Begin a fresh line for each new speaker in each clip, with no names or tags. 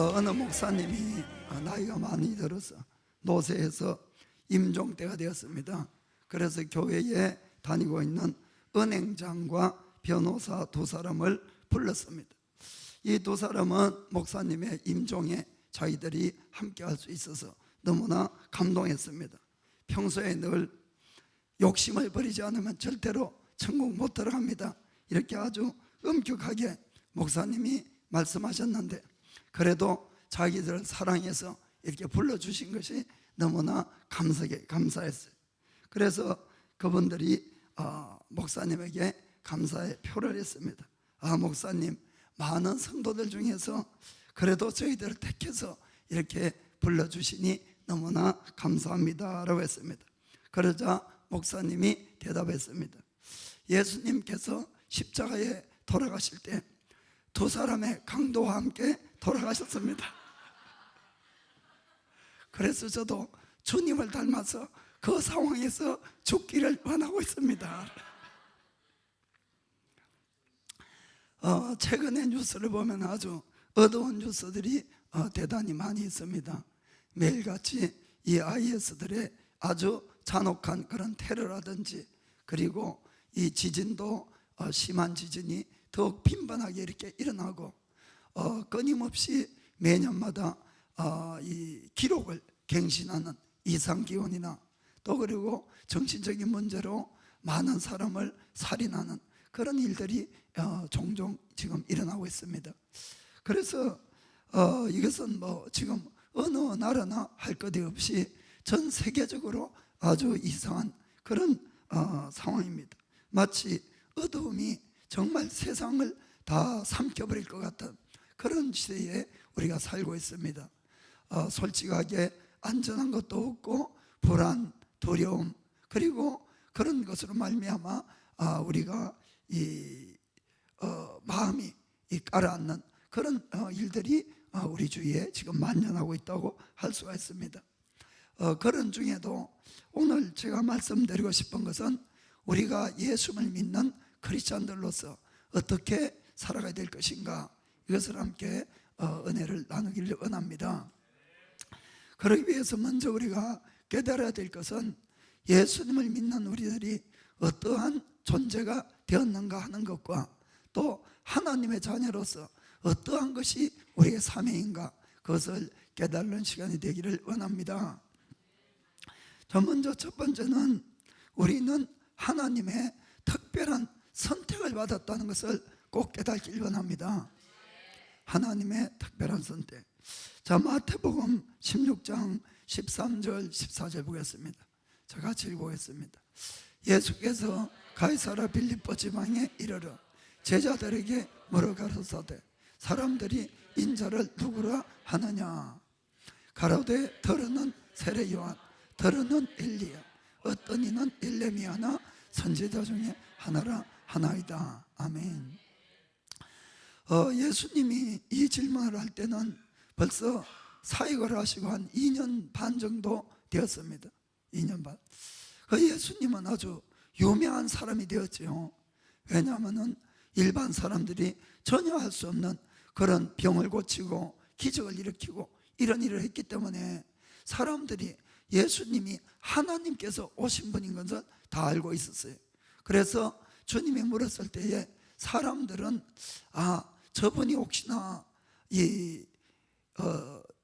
어느 목사님이 나이가 많이 들어서 노쇠해서 임종 때가 되었습니다. 그래서 교회에 다니고 있는 은행장과 변호사 두 사람을 불렀습니다. 이 두 사람은 목사님의 임종에 자기들이 함께 할 수 있어서 너무나 감동했습니다. 평소에 늘 욕심을 버리지 않으면 절대로 천국 못 들어갑니다, 이렇게 아주 엄격하게 목사님이 말씀하셨는데, 그래도 자기들을 사랑해서 이렇게 불러주신 것이 너무나 감사했어요. 그래서 그분들이 목사님에게 감사의 표를 했습니다. 목사님, 많은 성도들 중에서 그래도 저희들을 택해서 이렇게 불러주시니 너무나 감사합니다 라고 했습니다. 그러자 목사님이 대답했습니다. 예수님께서 십자가에 돌아가실 때 두 사람의 강도와 함께 돌아가셨습니다. 그래서 저도 주님을 닮아서 그 상황에서 죽기를 원하고 있습니다. 최근에 뉴스를 보면 아주 어두운 뉴스들이 대단히 많이 있습니다. 매일같이 이 IS들의 아주 잔혹한 그런 테러라든지, 그리고 이 지진도 심한 지진이 더욱 빈번하게 이렇게 일어나고, 끊임없이 매년마다 이 기록을 갱신하는 이상기온이나, 또 그리고 정신적인 문제로 많은 사람을 살인하는 그런 일들이 종종 지금 일어나고 있습니다. 그래서 이것은 지금 어느 나라나 할 것 없이 전 세계적으로 아주 이상한 그런 상황입니다. 마치 어두움이 정말 세상을 다 삼켜버릴 것 같은 그런 시대에 우리가 살고 있습니다. 솔직하게 안전한 것도 없고, 불안, 두려움, 그리고 그런 것으로 말미암아 우리가 마음이 가라앉는 그런 일들이 우리 주위에 지금 만연하고 있다고 할 수가 있습니다. 그런 중에도 오늘 제가 말씀드리고 싶은 것은 우리가 예수를 믿는 크리스찬들로서 어떻게 살아가야 될 것인가, 이것을 함께 은혜를 나누기를 원합니다. 그러기 위해서 먼저 우리가 깨달아야 될 것은 예수님을 믿는 우리들이 어떠한 존재가 되었는가 하는 것과, 또 하나님의 자녀로서 어떠한 것이 우리의 사명인가, 그것을 깨달는 시간이 되기를 원합니다. 먼저 첫 번째는 우리는 하나님의 특별한 선택을 받았다는 것을 꼭 깨닫기를 원합니다. 하나님의 특별한 선택. 자, 마태복음 16장 13절 14절 보겠습니다. 자, 같이 읽어보겠습니다. 예수께서 가이사라 빌립보 지방에 이르러 제자들에게 물어가로사대 사람들이 인자를 누구라 하느냐. 가로되 더러는 세례 요한, 더러는 엘리야, 어떤 이는 엘레미야나 선지자 중에 하나라 하나이다. 아멘. 예수님이 이 질문을 할 때는 벌써 사역을 하시고 한 2년 반 정도 되었습니다. 2년 반. 예수님은 아주 유명한 사람이 되었죠. 왜냐하면 일반 사람들이 전혀 할 수 없는 그런 병을 고치고 기적을 일으키고 이런 일을 했기 때문에 사람들이 예수님이 하나님께서 오신 분인 것을 다 알고 있었어요. 그래서 주님이 물었을 때에 사람들은 저분이 혹시나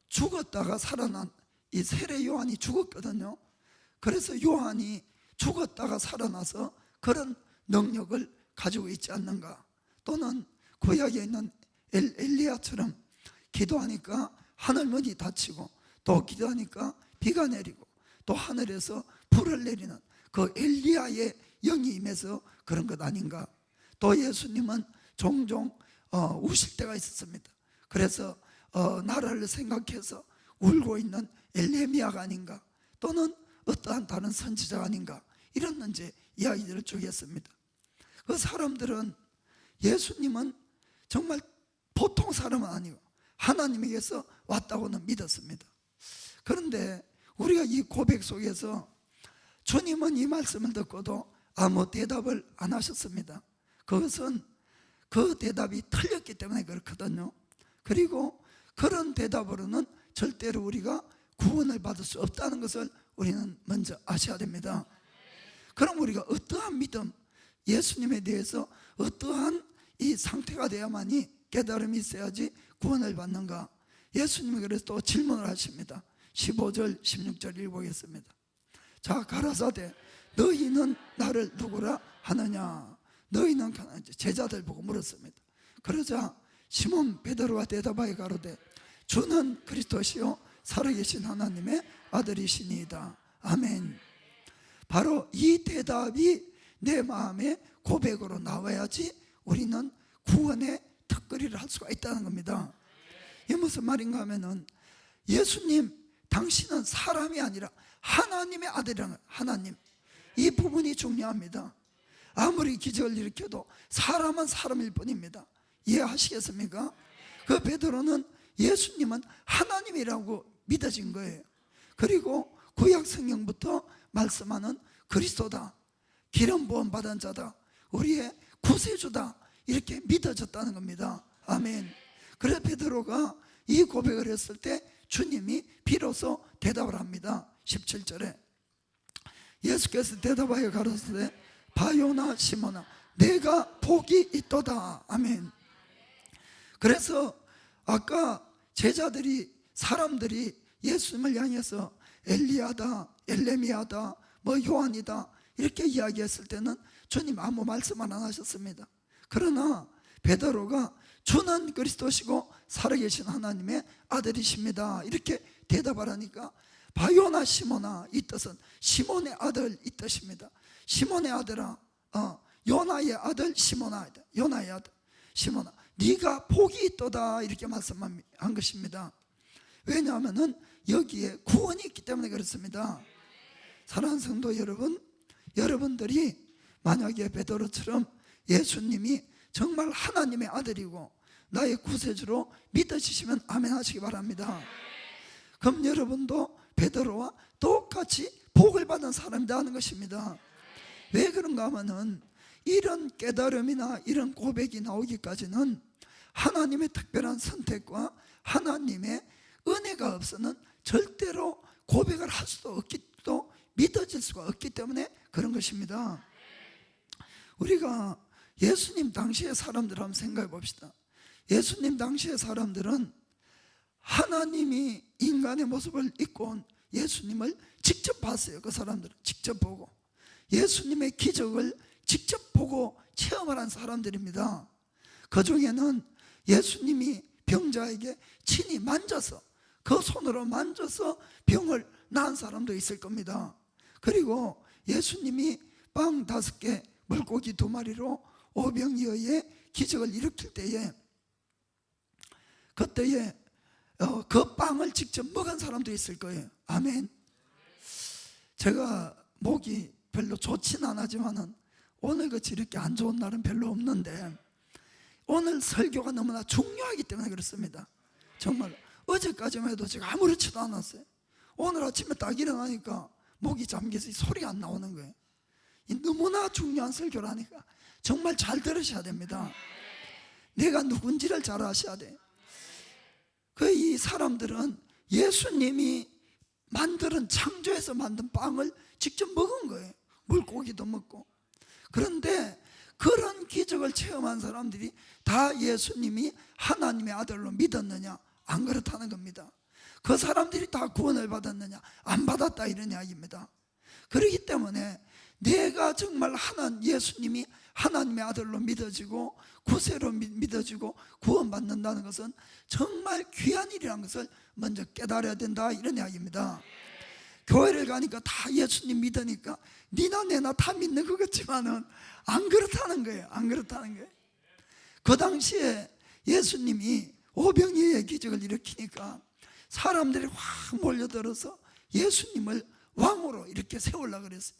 죽었다가 살아난 이 세례 요한이 죽었거든요. 그래서 요한이 죽었다가 살아나서 그런 능력을 가지고 있지 않는가, 또는 구약에 있는 엘리야처럼 기도하니까 하늘문이 닫히고, 또 기도하니까 비가 내리고, 또 하늘에서 불을 내리는 그 엘리야의 영이 임해서 그런 것 아닌가. 또 예수님은 종종 우실 때가 있었습니다. 그래서 나라를 생각해서 울고 있는 엘레미야가 아닌가, 또는 어떠한 다른 선지자가 아닌가, 이런 문제 이야기들을 쭉 했습니다. 그 사람들은 예수님은 정말 보통 사람은 아니고 하나님에게서 왔다고는 믿었습니다. 그런데 우리가 이 고백 속에서 주님은 이 말씀을 듣고도 아무 대답을 안 하셨습니다. 그것은 그 대답이 틀렸기 때문에 그렇거든요. 그리고 그런 대답으로는 절대로 우리가 구원을 받을 수 없다는 것을 우리는 먼저 아셔야 됩니다. 그럼 우리가 어떠한 믿음, 예수님에 대해서 어떠한 이 상태가 돼야만이 깨달음이 있어야지 구원을 받는가? 예수님이 그래서 또 질문을 하십니다. 15절 16절 읽어보겠습니다. 자, 가라사대 너희는 나를 누구라 하느냐? 너희는 제자들 보고 물었습니다. 그러자 시몬 베드로가 대답하여 가로되 주는 그리스도시요 살아계신 하나님의 아들이시니이다. 아멘. 바로 이 대답이 내 마음의 고백으로 나와야지 우리는 구원의 특거리를 할 수가 있다는 겁니다. 이게 무슨 말인가 하면은 예수님 당신은 사람이 아니라 하나님의 아들이라는 거예요. 하나님. 이 부분이 중요합니다. 아무리 기적을 일으켜도 사람은 사람일 뿐입니다. 이해하시겠습니까? 그 베드로는 예수님은 하나님이라고 믿어진 거예요. 그리고 구약 성경부터 말씀하는 그리스도다, 기름 부음 받은 자다, 우리의 구세주다, 이렇게 믿어졌다는 겁니다. 아멘. 그래서 베드로가 이 고백을 했을 때 주님이 비로소 대답을 합니다. 17절에 예수께서 대답하여 가로되 바요나 시몬아 내가 복이 있도다. 아멘. 그래서 아까 제자들이, 사람들이 예수님을 향해서 엘리야다, 엘레미야다, 뭐 요한이다 이렇게 이야기했을 때는 주님 아무 말씀 안 하셨습니다. 그러나 베드로가 주는 그리스도시고 살아계신 하나님의 아들이십니다 이렇게 대답을 하니까 바요나 시몬아, 이 뜻은 시몬의 아들 이 뜻입니다. 시몬의 아들아, 요나의 아들 시몬아, 요나의 아들 시몬아 네가 복이 있도다 이렇게 말씀한 것입니다. 왜냐하면 여기에 구원이 있기 때문에 그렇습니다. 사랑하는 성도 여러분, 여러분들이 만약에 베드로처럼 예수님이 정말 하나님의 아들이고 나의 구세주로 믿어지시면 아멘 하시기 바랍니다. 그럼 여러분도 베드로와 똑같이 복을 받은 사람이다 하는 것입니다. 왜 그런가 하면은 이런 깨달음이나 이런 고백이 나오기까지는 하나님의 특별한 선택과 하나님의 은혜가 없어는 절대로 고백을 할 수도 없기, 또 믿어질 수가 없기 때문에 그런 것입니다. 우리가 예수님 당시의 사람들 한번 생각해 봅시다. 예수님 당시의 사람들은 하나님이 인간의 모습을 입고 온 예수님을 직접 봤어요. 그 사람들은 직접 보고 예수님의 기적을 직접 보고 체험을 한 사람들입니다. 그 중에는 예수님이 병자에게 친히 만져서, 그 손으로 만져서 병을 낳은 사람도 있을 겁니다. 그리고 예수님이 빵 5개 물고기 2마리로 오병이어의 기적을 일으킬 때에 그때에 그 빵을 직접 먹은 사람도 있을 거예요. 아멘. 제가 목이 별로 좋지는 않지만은 오늘같이 이렇게 안 좋은 날은 별로 없는데 오늘 설교가 너무나 중요하기 때문에 그렇습니다. 정말 어제까지만 해도 제가 아무렇지도 않았어요. 오늘 아침에 딱 일어나니까 목이 잠겨서 소리가 안 나오는 거예요. 너무나 중요한 설교라니까 정말 잘 들으셔야 됩니다. 내가 누군지를 잘 아셔야 돼. 이 사람들은 예수님이 만드는, 창조해서 만든 빵을 직접 먹은 거예요. 물고기도 먹고. 그런데 그런 기적을 체험한 사람들이 다 예수님이 하나님의 아들로 믿었느냐? 안 그렇다는 겁니다. 그 사람들이 다 구원을 받았느냐? 안 받았다, 이런 이야기입니다. 그렇기 때문에 내가 정말 예수님이 하나님의 아들로 믿어지고 구세로 믿어지고 구원받는다는 것은 정말 귀한 일이라는 것을 먼저 깨달아야 된다, 이런 이야기입니다. 교회를 가니까 다 예수님 믿으니까 니나 내나 다 믿는 것 같지만은 안 그렇다는 거예요. 안 그렇다는 거예요. 그 당시에 예수님이 오병이어의 기적을 일으키니까 사람들이 확 몰려들어서 예수님을 왕으로 이렇게 세우려고 그랬어요.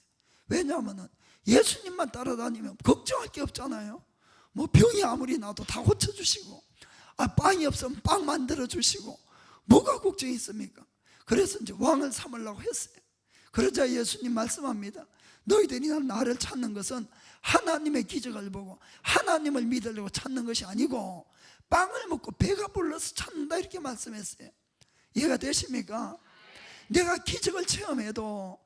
왜냐하면 예수님만 따라다니면 걱정할 게 없잖아요. 뭐 병이 아무리 나도 다 고쳐주시고, 빵이 없으면 빵 만들어주시고, 뭐가 걱정이 있습니까? 그래서 이제 왕을 삼으려고 했어요. 그러자 예수님 말씀합니다. 너희들이 나를 찾는 것은 하나님의 기적을 보고 하나님을 믿으려고 찾는 것이 아니고 빵을 먹고 배가 불러서 찾는다 이렇게 말씀했어요. 이해가 되십니까? 내가 기적을 체험해도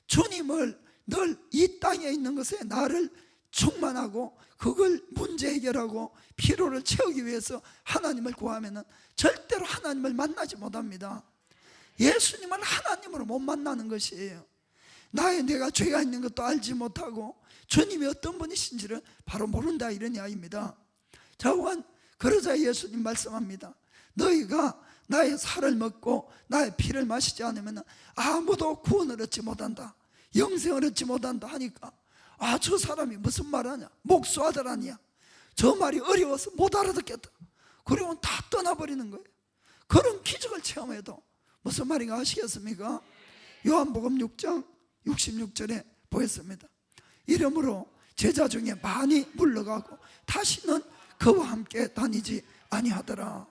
주님을 늘 이 땅에 있는 것에 나를 충만하고 그걸 문제 해결하고 피로를 채우기 위해서 하나님을 구하면 절대로 하나님을 만나지 못합니다. 예수님을 하나님으로 못 만나는 것이에요. 내가 죄가 있는 것도 알지 못하고 주님이 어떤 분이신지를 바로 모른다 이런 이야기입니다. 자고한 그러자 예수님 말씀합니다. 너희가 나의 살을 먹고 나의 피를 마시지 않으면 아무도 구원을 얻지 못한다, 영생을 얻지 못한다 하니까 저 사람이 무슨 말하냐, 목수아들 아니야, 저 말이 어려워서 못 알아듣겠다, 그리고 다 떠나버리는 거예요. 그런 기적을 체험해도 무슨 말인가 아시겠습니까? 요한복음 6장 66절에 보였습니다. 이러므로 제자 중에 많이 물러가고 다시는 그와 함께 다니지 아니하더라.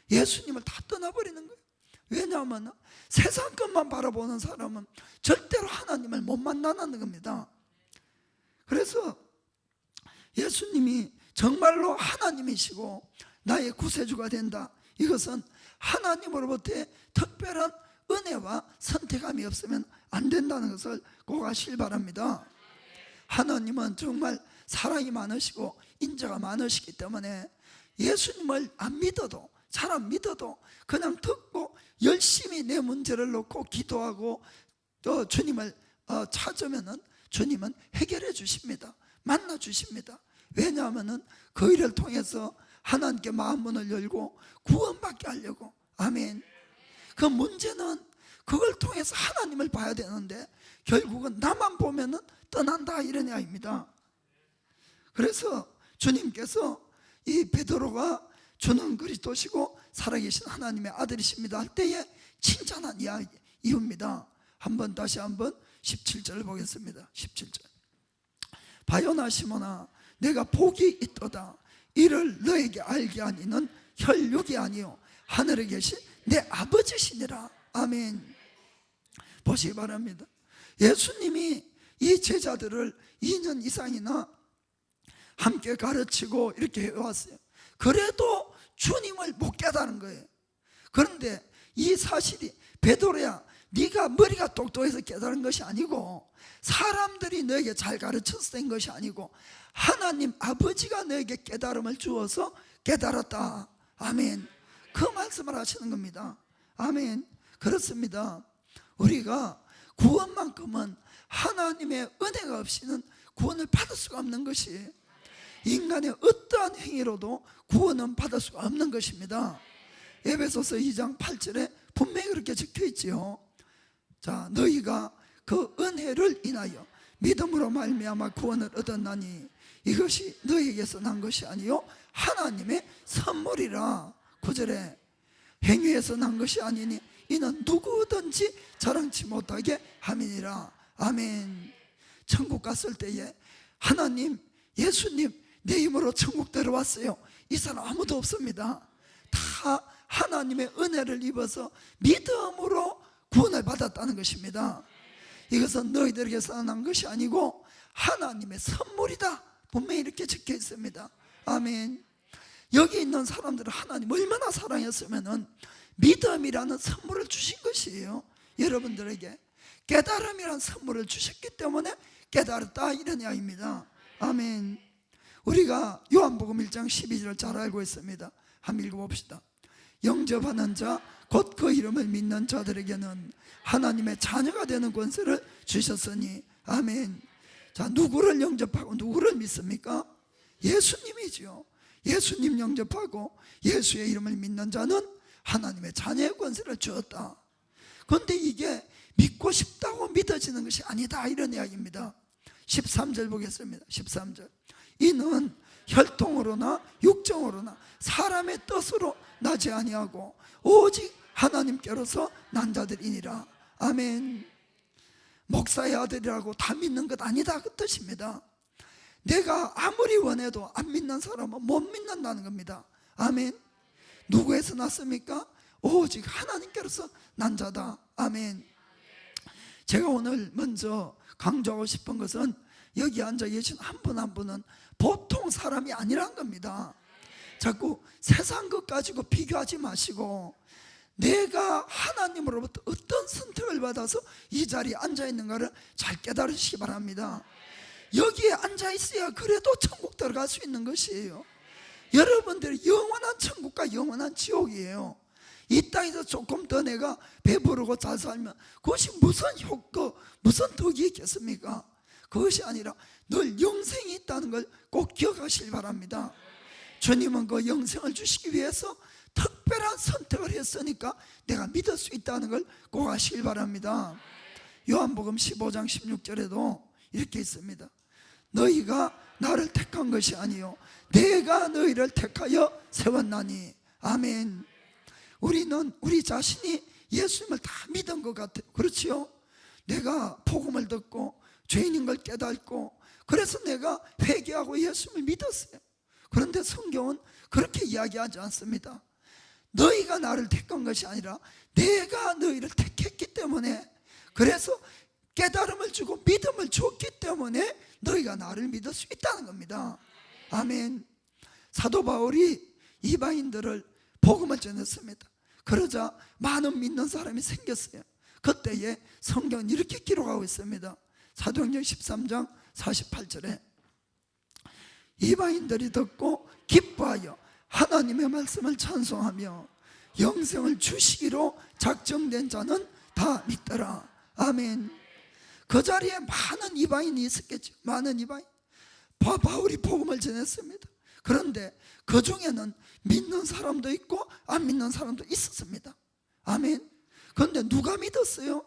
예수님을 다 떠나버리는 거예요. 왜냐하면 세상 것만 바라보는 사람은 절대로 하나님을 못 만나는 겁니다. 그래서 예수님이 정말로 하나님이시고 나의 구세주가 된다, 이것은 하나님으로부터의 특별한 은혜와 선택함이 없으면 안 된다는 것을 꼭 아시길 바랍니다. 하나님은 정말 사랑이 많으시고 인자가 많으시기 때문에 예수님을 안 믿어도, 잘 안 믿어도 그냥 듣고 열심히 내 문제를 놓고 기도하고 또 주님을 찾으면 주님은 해결해 주십니다. 만나 주십니다. 왜냐하면 그 일을 통해서 하나님께 마음문을 열고 구원받게 하려고. 아멘. 그 문제는 그걸 통해서 하나님을 봐야 되는데 결국은 나만 보면 떠난다 이런 이야기입니다. 그래서 주님께서 이 베드로가 주는 그리스도시고 살아계신 하나님의 아들이십니다 할 때에 칭찬한 이유입니다. 다시 한번 17절을 보겠습니다. 17절. 바요나 시몬아, 내가 복이 있도다. 이를 너에게 알게 하니는 혈육이 아니요 하늘에 계신 내 아버지시니라. 아멘. 보시기 바랍니다. 예수님이 이 제자들을 2년 이상이나 함께 가르치고 이렇게 해왔어요. 그래도 주님을 못 깨달은 거예요. 그런데 이 사실이 베드로야, 네가 머리가 똑똑해서 깨달은 것이 아니고 사람들이 너에게 잘 가르쳐서 된 것이 아니고 하나님 아버지가 너에게 깨달음을 주어서 깨달았다. 아멘. 그 말씀을 하시는 겁니다. 아멘. 그렇습니다. 우리가 구원만큼은 하나님의 은혜가 없이는 구원을 받을 수가 없는 것이에요. 인간의 어떠한 행위로도 구원은 받을 수가 없는 것입니다. 에베소서 2장 8절에 분명히 그렇게 적혀 있지요. 자, 너희가 그 은혜를 인하여 믿음으로 말미암아 구원을 얻었나니 이것이 너희에게서 난 것이 아니요 하나님의 선물이라. 9절에 행위에서 난 것이 아니니 이는 누구든지 자랑치 못하게 함이니라. 아멘. 천국 갔을 때에 하나님, 예수님 내 힘으로 천국 들어왔어요, 이 사람 아무도 없습니다. 다 하나님의 은혜를 입어서 믿음으로 구원을 받았다는 것입니다. 이것은 너희들에게서 난 것이 아니고 하나님의 선물이다, 분명히 이렇게 적혀 있습니다. 아멘. 여기 있는 사람들은 하나님 얼마나 사랑했으면 믿음이라는 선물을 주신 것이에요. 여러분들에게 깨달음이라는 선물을 주셨기 때문에 깨달았다 이런 이야기입니다. 아멘. 우리가 요한복음 1장 12절을 잘 알고 있습니다. 한번 읽어봅시다. 영접하는 자 곧 그 이름을 믿는 자들에게는 하나님의 자녀가 되는 권세를 주셨으니. 아멘. 자, 누구를 영접하고 누구를 믿습니까? 예수님이죠. 예수님 영접하고 예수의 이름을 믿는 자는 하나님의 자녀의 권세를 주었다. 그런데 이게 믿고 싶다고 믿어지는 것이 아니다 이런 이야기입니다. 13절 보겠습니다. 13절. 이는 혈통으로나 육정으로나 사람의 뜻으로 나지 아니하고 오직 하나님께로서 난 자들이니라. 아멘. 목사의 아들이라고 다 믿는 것 아니다 그 뜻입니다. 내가 아무리 원해도 안 믿는 사람은 못 믿는다는 겁니다. 아멘. 누구에서 났습니까? 오직 하나님께로서 난 자다. 아멘. 제가 오늘 먼저 강조하고 싶은 것은 여기 앉아 계신 한 분 한 분은 보통 사람이 아니란 겁니다. 자꾸 세상 것 가지고 비교하지 마시고 내가 하나님으로부터 어떤 선택을 받아서 이 자리에 앉아 있는가를 잘 깨달으시기 바랍니다. 여기에 앉아 있어야 그래도 천국 들어갈 수 있는 것이에요. 여러분들이 영원한 천국과 영원한 지옥이에요. 이 땅에서 조금 더 내가 배부르고 잘 살면 그것이 무슨 효과, 무슨 덕이 있겠습니까? 그것이 아니라 늘 영생이 있다는 걸 꼭 기억하시기 바랍니다. 주님은 그 영생을 주시기 위해서 특별한 선택을 했으니까 내가 믿을 수 있다는 걸 꼭 아시길 바랍니다. 요한복음 15장 16절에도 이렇게 있습니다. 너희가 나를 택한 것이 아니요 내가 너희를 택하여 세웠나니. 아멘. 우리는 우리 자신이 예수님을 다 믿은 것 같아요. 그렇지요? 내가 복음을 듣고 죄인인 걸 깨닫고 그래서 내가 회개하고 예수님을 믿었어요. 그런데 성경은 그렇게 이야기하지 않습니다. 너희가 나를 택한 것이 아니라 내가 너희를 택했기 때문에, 그래서 깨달음을 주고 믿음을 줬기 때문에 너희가 나를 믿을 수 있다는 겁니다. 아멘. 사도 바울이 이방인들을 복음을 전했습니다. 그러자 많은 믿는 사람이 생겼어요. 그때에 성경은 이렇게 기록하고 있습니다. 사도행전 13장 48절에 이방인들이 듣고 기뻐하여 하나님의 말씀을 찬송하며 영생을 주시기로 작정된 자는 다 믿더라. 아멘. 그 자리에 많은 이방인이 있었겠죠. 많은 이방인. 바울이 복음을 전했습니다. 그런데 그 중에는 믿는 사람도 있고 안 믿는 사람도 있었습니다. 아멘. 그런데 누가 믿었어요?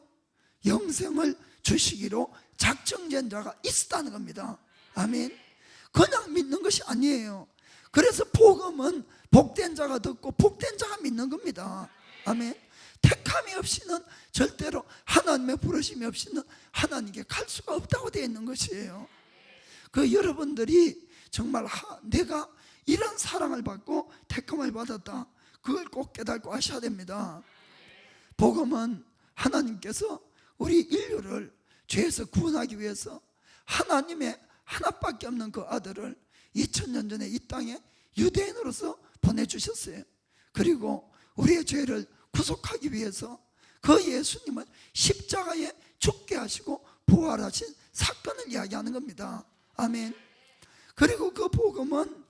영생을 주시기로 작정된 자가 있었다는 겁니다. 아멘. 그냥 믿는 것이 아니에요. 그래서 복음은 복된 자가 듣고 복된 자가 믿는 겁니다. 아멘. 택함이 없이는 절대로 하나님의 부르심이 없이는 하나님께 갈 수가 없다고 되어 있는 것이에요. 그 여러분들이 정말 내가 이런 사랑을 받고 택함을 받았다, 그걸 꼭 깨닫고 하셔야 됩니다. 복음은 하나님께서 우리 인류를 죄에서 구원하기 위해서 하나님의 하나밖에 없는 그 아들을 2000년 전에 이 땅에 유대인으로서 보내주셨어요. 그리고 우리의 죄를 구속하기 위해서 그 예수님을 십자가에 죽게 하시고 부활하신 사건을 이야기하는 겁니다. 아멘. 그리고 그 복음은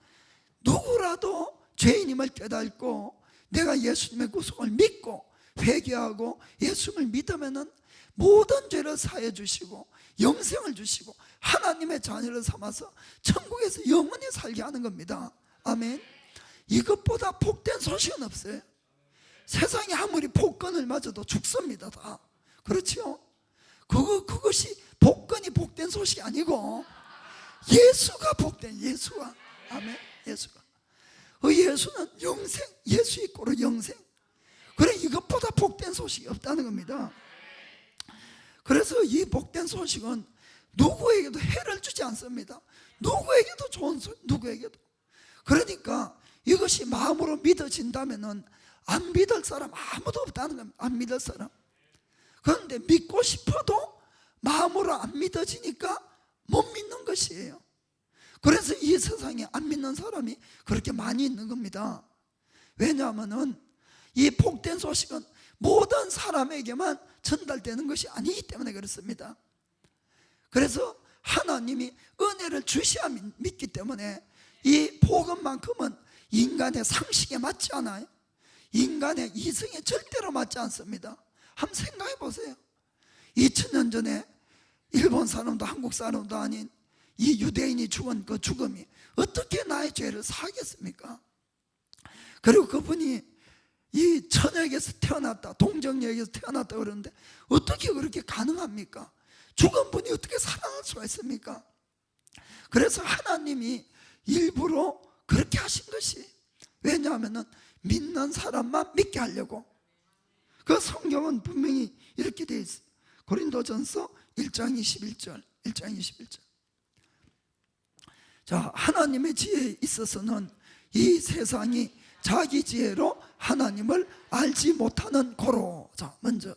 누구라도 죄인임을 깨닫고 내가 예수님의 구속을 믿고 회개하고 예수님을 믿으면은 모든 죄를 사해 주시고 영생을 주시고 하나님의 자녀를 삼아서 천국에서 영원히 살게 하는 겁니다. 아멘. 이것보다 복된 소식은 없어요. 세상에 아무리 복권을 맞아도 죽습니다. 다. 그렇죠? 그것이 복권이 복된 소식이 아니고 예수가 복된, 예수가. 아멘. 예수가. 예수는 영생, 예수 이꼬르 영생. 그래, 이것보다 복된 소식이 없다는 겁니다. 그래서 이 복된 소식은 누구에게도 해를 주지 않습니다. 누구에게도 좋은 소식, 누구에게도. 그러니까 이것이 마음으로 믿어진다면은 안 믿을 사람 아무도 없다는 겁니다. 안 믿을 사람. 그런데 믿고 싶어도 마음으로 안 믿어지니까 못 믿는 것이에요. 그래서 이 세상에 안 믿는 사람이 그렇게 많이 있는 겁니다. 왜냐하면은 이 복된 소식은 모든 사람에게만 전달되는 것이 아니기 때문에 그렇습니다. 그래서 하나님이 은혜를 주셔야 믿기 때문에 이 복음만큼은 인간의 상식에 맞지 않아요. 인간의 이성에 절대로 맞지 않습니다. 한번 생각해 보세요. 2000년 전에 일본 사람도 한국 사람도 아닌 이 유대인이 죽은 그 죽음이 어떻게 나의 죄를 사하겠습니까? 그리고 그분이 이 천역에서 태어났다, 동정역에서 태어났다 그러는데 어떻게 그렇게 가능합니까? 죽은 분이 어떻게 살아날 수가 있습니까? 그래서 하나님이 일부러 그렇게 하신 것이, 왜냐하면 믿는 사람만 믿게 하려고. 그 성경은 분명히 이렇게 되어 있어요. 고린도전서 1장 21절. 자, 하나님의 지혜에 있어서는 이 세상이 자기 지혜로 하나님을 알지 못하는 고로. 자, 먼저,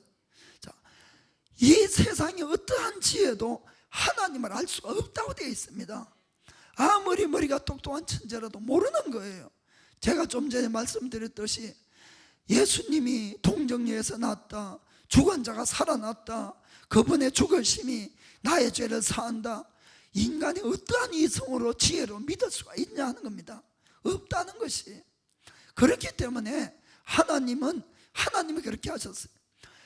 이 세상의 어떠한 지혜도 하나님을 알 수가 없다고 되어 있습니다. 아무리 머리가 똑똑한 천재라도 모르는 거예요. 제가 좀 전에 말씀드렸듯이 예수님이 동정녀에서 났다, 죽은 자가 살아났다, 그분의 죽으심이 나의 죄를 사한다, 인간이 어떠한 이성으로 지혜로 믿을 수가 있냐 하는 겁니다. 없다는 것이. 그렇기 때문에 하나님이 그렇게 하셨어요.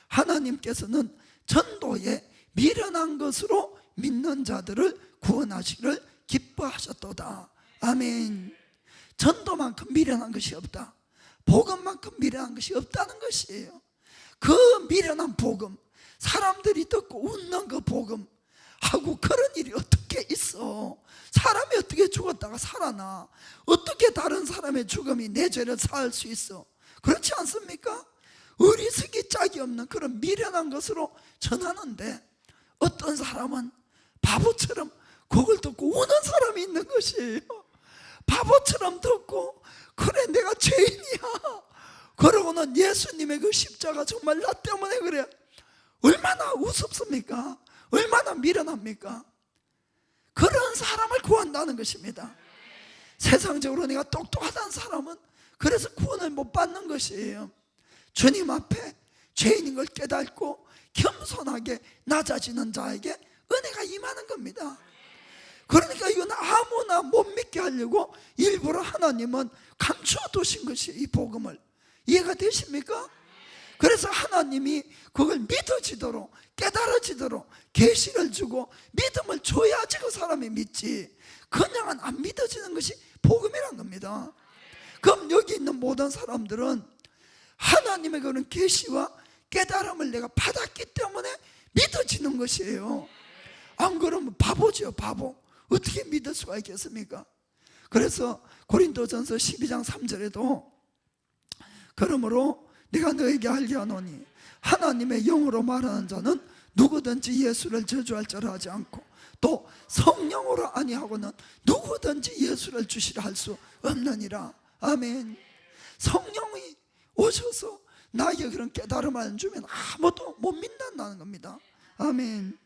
하나님께서는 전도에 미련한 것으로 믿는 자들을 구원하시기를 기뻐하셨도다. 아멘. 전도만큼 미련한 것이 없다, 복음만큼 미련한 것이 없다는 것이에요. 그 미련한 복음, 사람들이 듣고 웃는 그 복음 하고 그런 일이 어떻게 있어? 사람이 어떻게 죽었다가 살아나? 어떻게 다른 사람의 죽음이 내 죄를 사할 수 있어? 그렇지 않습니까? 어리석이 짝이 없는 그런 미련한 것으로 전하는데, 어떤 사람은 바보처럼 그걸 듣고 우는 사람이 있는 것이에요. 바보처럼 듣고, 그래 내가 죄인이야, 그러고는 예수님의 그 십자가 정말 나 때문에 그래, 얼마나 우습습니까? 얼마나 미련합니까? 그런 사람을 구한다는 것입니다. 세상적으로 내가 똑똑하다는 사람은 그래서 구원을 못 받는 것이에요. 주님 앞에 죄인인 걸 깨닫고 겸손하게 낮아지는 자에게 은혜가 임하는 겁니다. 그러니까 이건 아무나 못 믿게 하려고 일부러 하나님은 감추어 두신 것이에요, 이 복음을. 이해가 되십니까? 그래서 하나님이 그걸 믿어지도록, 깨달아지도록 계시를 주고 믿음을 줘야지 그 사람이 믿지, 그냥은 안 믿어지는 것이 복음이란 겁니다. 그럼 여기 있는 모든 사람들은 하나님의 그런 계시와 깨달음을 내가 받았기 때문에 믿어지는 것이에요. 안 그러면 바보죠, 바보. 어떻게 믿을 수가 있겠습니까? 그래서 고린도전서 12장 3절에도 그러므로 내가 너에게 알게 하노니 하나님의 영으로 말하는 자는 누구든지 예수를 저주할 자라 하지 않고 또 성령으로 아니하고는 누구든지 예수를 주시라 할 수 없느니라. 아멘. 성령이 오셔서 나에게 그런 깨달음을 안 주면 아무도 못 믿는다는 겁니다. 아멘.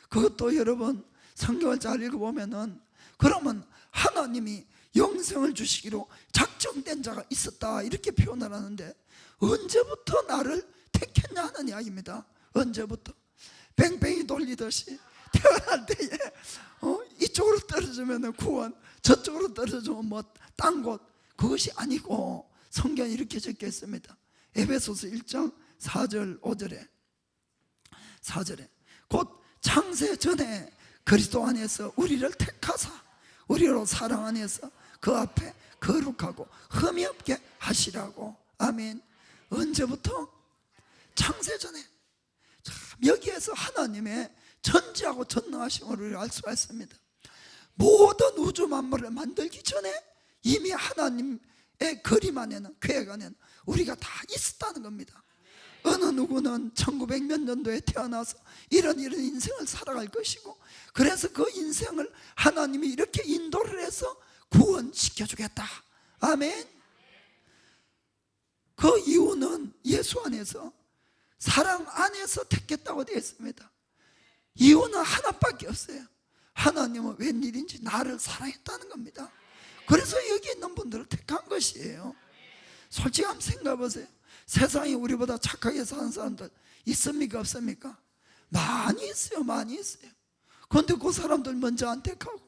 그것도 여러분 성경을 잘 읽어보면은, 그러면 하나님이 영생을 주시기로 작정된 자가 있었다 이렇게 표현을 하는데, 언제부터 나를 택했냐 하는 이야기입니다. 언제부터? 뱅뱅이 돌리듯이 태어날 때에 이쪽으로 떨어지면 구원, 저쪽으로 떨어지면 뭐 딴 곳, 그것이 아니고 성경에 이렇게 적혀 있습니다. 에베소서 1장 4절 5절에 4절에 곧 창세 전에 그리스도 안에서 우리를 택하사 우리로 사랑 안에서 그 앞에 거룩하고 흠이 없게 하시라고. 아멘. 언제부터? 창세 전에. 여기에서 하나님의 전지하고 전능하심을 우리가 알 수가 있습니다. 모든 우주 만물을 만들기 전에 이미 하나님의 그림 안에는, 계획 안에는 우리가 다 있었다는 겁니다. 어느 누구는 1900몇 년도에 태어나서 이런 인생을 살아갈 것이고, 그래서 그 인생을 하나님이 이렇게 인도를 해서 구원시켜 주겠다. 아멘. 그 이유는 예수 안에서, 사랑 안에서 택했다고 되어 있습니다. 이유는 하나밖에 없어요. 하나님은 웬일인지 나를 사랑했다는 겁니다. 그래서 여기 있는 분들을 택한 것이에요. 솔직히 한번 생각해 보세요. 세상에 우리보다 착하게 사는 사람들 있습니까, 없습니까? 많이 있어요, 많이 있어요. 그런데 그 사람들 먼저 안 택하고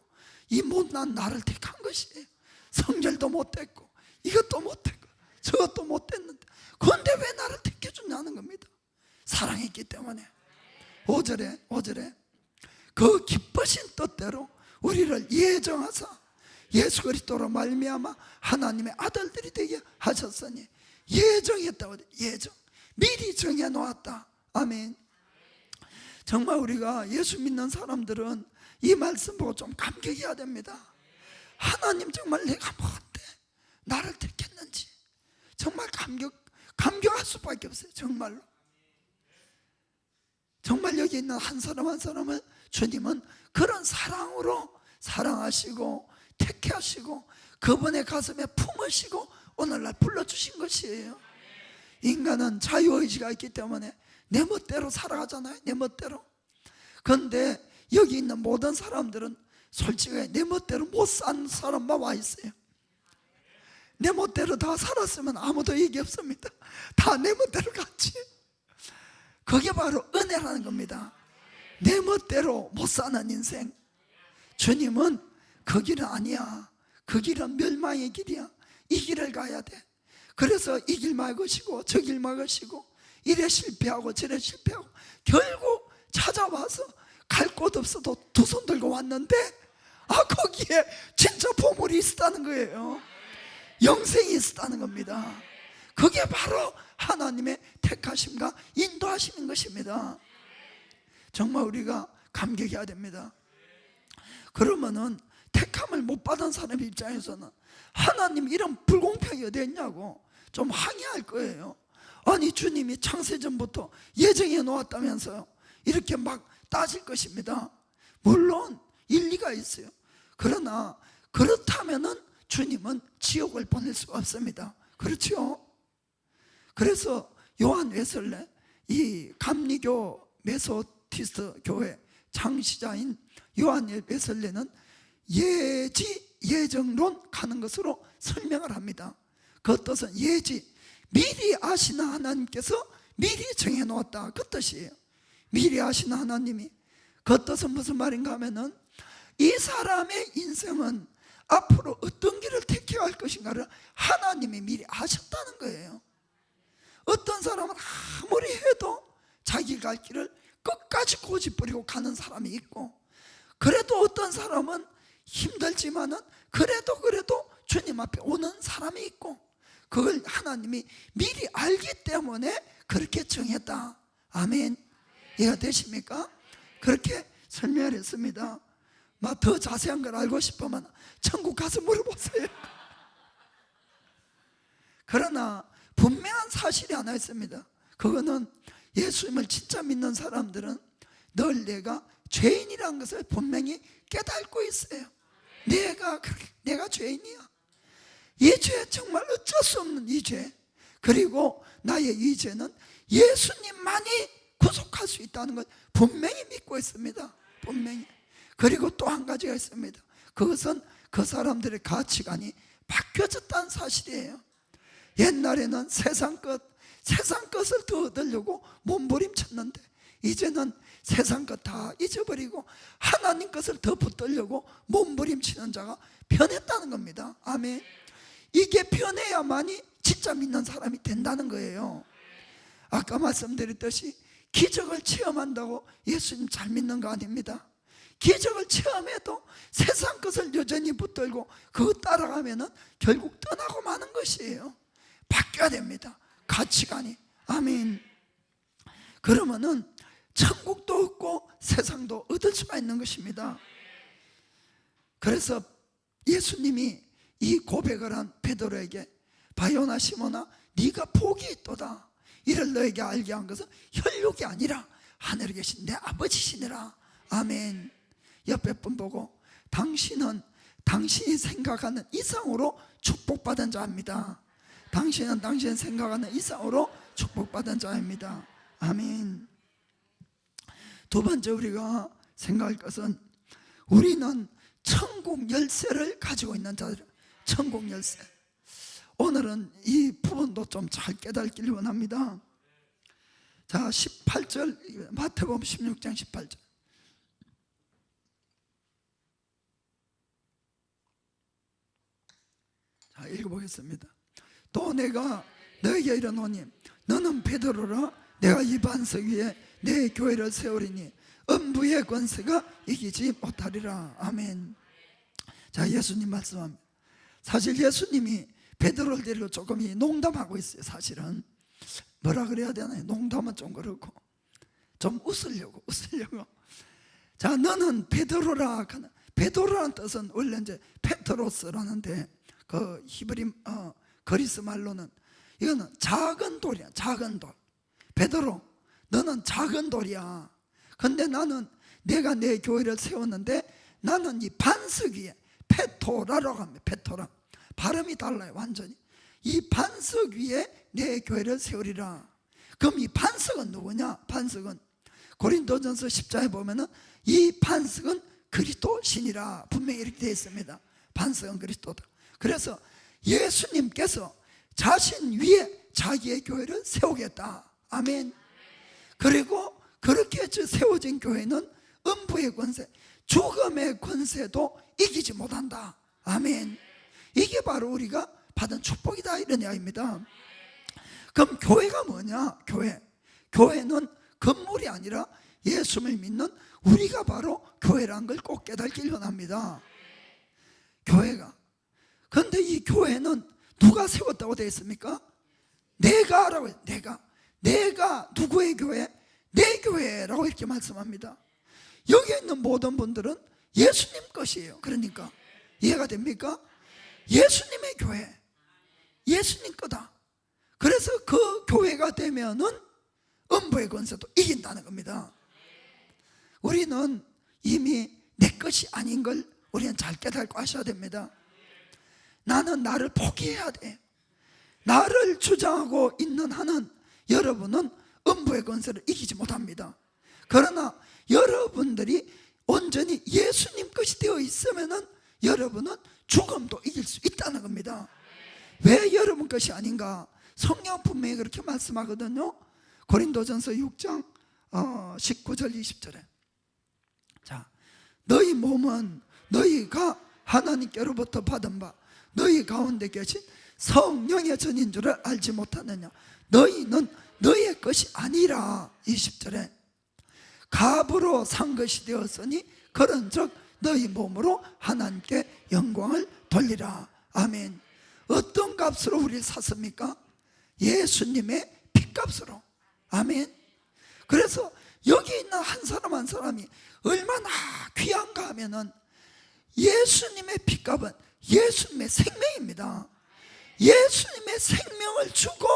이 못난 나를 택한 것이에요. 성결도 못 됐고 이것도 못 됐고 저것도 못 됐는데, 그런데 왜 나를 택해주냐는 겁니다. 사랑했기 때문에. 5절에 그 기쁘신 뜻대로 우리를 예정하사 예수 그리스도로 말미암아 하나님의 아들들이 되게 하셨으니. 예정했다고. 예정, 미리 정해놓았다. 아멘. 정말 우리가 예수 믿는 사람들은 이 말씀 보고 좀 감격해야 됩니다. 하나님 정말 내가 뭔데 나를 택했는지 정말 감격할 수밖에 없어요. 정말로. 정말 여기 있는 한 사람 한 사람을 주님은 그런 사랑으로 사랑하시고 택하시고 그분의 가슴에 품으시고 오늘날 불러주신 것이에요. 인간은 자유의지가 있기 때문에 내 멋대로 살아가잖아요. 내 멋대로. 그런데 여기 있는 모든 사람들은 솔직히 내 멋대로 못 사는 사람만 와 있어요. 내 멋대로 다 살았으면 아무도 얘기 없습니다. 다 내 멋대로 갔지. 그게 바로 은혜라는 겁니다. 내 멋대로 못 사는 인생, 주님은 그 길은 아니야. 그 길은 멸망의 길이야. 이 길을 가야 돼. 그래서 이 길 막으시고 저 길 막으시고 이래 실패하고 저래 실패하고 결국 찾아와서 갈 곳 없어도 두 손 들고 왔는데, 거기에 진짜 보물이 있었다는 거예요. 영생이 있었다는 겁니다. 그게 바로 하나님의 택하심과 인도하시는 것입니다. 정말 우리가 감격해야 됩니다. 그러면은 택함을 못 받은 사람 입장에서는 하나님 이런 불공평이 어디 있냐고 좀 항의할 거예요. 아니, 주님이 창세전부터 예정해 놓았다면서요. 이렇게 막 따질 것입니다. 물론 일리가 있어요. 그러나 그렇다면은 주님은 지옥을 보낼 수가 없습니다. 그렇죠? 그래서 요한 웨슬레, 이 감리교 메소디스트 교회 창시자인 요한 웨슬레는 예정론 가는 것으로 설명을 합니다. 그 뜻은 예지, 미리 아시는 하나님께서 미리 정해놓았다, 그 뜻이에요. 미리 아시는 하나님이. 그 뜻은 무슨 말인가 하면은 이 사람의 인생은 앞으로 어떤 길을 택해갈 것인가를 하나님이 미리 아셨다는 거예요. 어떤 사람은 아무리 해도 자기 갈 길을 끝까지 고집부리고 가는 사람이 있고, 그래도 어떤 사람은 힘들지만은 그래도 주님 앞에 오는 사람이 있고, 그걸 하나님이 미리 알기 때문에 그렇게 정했다. 아멘. 이해가 되십니까? 그렇게 설명을 했습니다. 더 자세한 걸 알고 싶으면 천국 가서 물어보세요. 그러나 분명한 사실이 하나 있습니다. 그거는 예수님을 진짜 믿는 사람들은 늘 내가 죄인이라는 것을 분명히 깨닫고 있어요. 내가 죄인이야. 이 죄, 정말 어쩔 수 없는 이 죄, 그리고 나의 이 죄는 예수님만이 구속할 수 있다는 걸 분명히 믿고 있습니다. 분명히. 그리고 또 한 가지가 있습니다. 그것은 그 사람들의 가치관이 바뀌어졌다는 사실이에요. 옛날에는 세상 것을 더 얻으려고 몸부림쳤는데, 이제는 세상 것 다 잊어버리고 하나님 것을 더 붙들려고 몸부림치는 자가 변했다는 겁니다. 아멘. 이게 변해야만이 진짜 믿는 사람이 된다는 거예요. 아까 말씀드렸듯이 기적을 체험한다고 예수님 잘 믿는 거 아닙니다. 기적을 체험해도 세상 것을 여전히 붙들고 그거 따라가면은 결국 떠나고 마는 것이에요. 바뀌어야 됩니다, 가치관이. 아멘. 그러면은 천국도 얻고 세상도 얻을 수가 있는 것입니다. 그래서 예수님이 이 고백을 한 베드로에게, 바요나 시몬아, 네가 복이 있도다. 이를 너에게 알게 한 것은 혈육이 아니라 하늘에 계신 내 아버지시니라. 아멘. 옆에 분 보고, 당신은 당신이 생각하는 이상으로 축복받은 자입니다. 당신은 당신이 생각하는 이상으로 축복받은 자입니다. 아멘. 두 번째 우리가 생각할 것은, 우리는 천국 열쇠를 가지고 있는 자들. 천국 열쇠. 오늘은 이 부분도 좀 잘 깨닫기를 원합니다. 자, 18절, 마태복음 16장 18절. 자, 읽어보겠습니다. 또 내가 너에게 이르노니 너는 베드로라. 내가 이 반석 위에 내 교회를 세우리니 음부의 권세가 이기지 못하리라. 아멘. 자, 예수님 말씀합니다. 사실 예수님이 베드로를 데리고 조금 농담하고 있어요. 사실은 뭐라 그래야 되나요? 농담은 좀 그렇고 좀 웃으려고. 자, 너는 베드로라. 베드로라는 뜻은 원래 이제 페트로스라는데, 그 히브리 그리스 말로는 이거는 작은 돌이야. 작은 돌. 베드로, 너는 작은 돌이야. 근데 내가 내 교회를 세웠는데 나는 이 반석 위에, 페토라라고 합니다. 페토라. 발음이 달라요, 완전히. 이 반석 위에 내 교회를 세우리라. 그럼 이 반석은 누구냐? 반석은 고린도전서 10장에 보면은 이 반석은 그리스도 신이라 분명히 이렇게 되어 있습니다. 반석은 그리스도다. 그래서 예수님께서 자신 위에 자기의 교회를 세우겠다. 아멘. 그리고 그렇게 세워진 교회는 음부의 권세, 죽음의 권세도 이기지 못한다. 아멘. 이게 바로 우리가 받은 축복이다, 이런 이야기입니다. 그럼 교회가 뭐냐? 교회는 건물이 아니라 예수를 믿는 우리가 바로 교회라는 걸 꼭 깨닫길 원합니다. 교회가. 그런데 이 교회는 누가 세웠다고 되어 있습니까? 내가라고 해요. 내가 누구의 교회? 내 교회라고 이렇게 말씀합니다. 여기에 있는 모든 분들은 예수님 것이에요. 그러니까 이해가 됩니까? 예수님의 교회, 예수님 거다. 그래서 그 교회가 되면은 음부의 권세도 이긴다는 겁니다. 우리는 이미 내 것이 아닌 걸 우리는 잘 깨닫고 하셔야 됩니다. 나는 나를 포기해야 돼. 나를 주장하고 있는 한은 여러분은 음부의 권세를 이기지 못합니다. 그러나 여러분들이 온전히 예수님 것이 되어 있으면은 여러분은 죽음도 이길 수 있다는 겁니다. 왜 여러분 것이 아닌가? 성경 분명히 그렇게 말씀하거든요. 고린도전서 6장 19절 20절에 자, 너희 몸은 너희가 하나님께로부터 받은 바 너희 가운데 계신 성령의 전인 줄을 알지 못하느냐? 너희는 너희의 것이 아니라. 20절에 값으로 산 것이 되었으니 그런즉 너희 몸으로 하나님께 영광을 돌리라. 아멘. 어떤 값으로 우리를 샀습니까? 예수님의 핏값으로. 아멘. 그래서 여기 있는 한 사람 한 사람이 얼마나 귀한가 하면은 예수님의 핏값은 예수님의 생명입니다. 예수님의 생명을 주고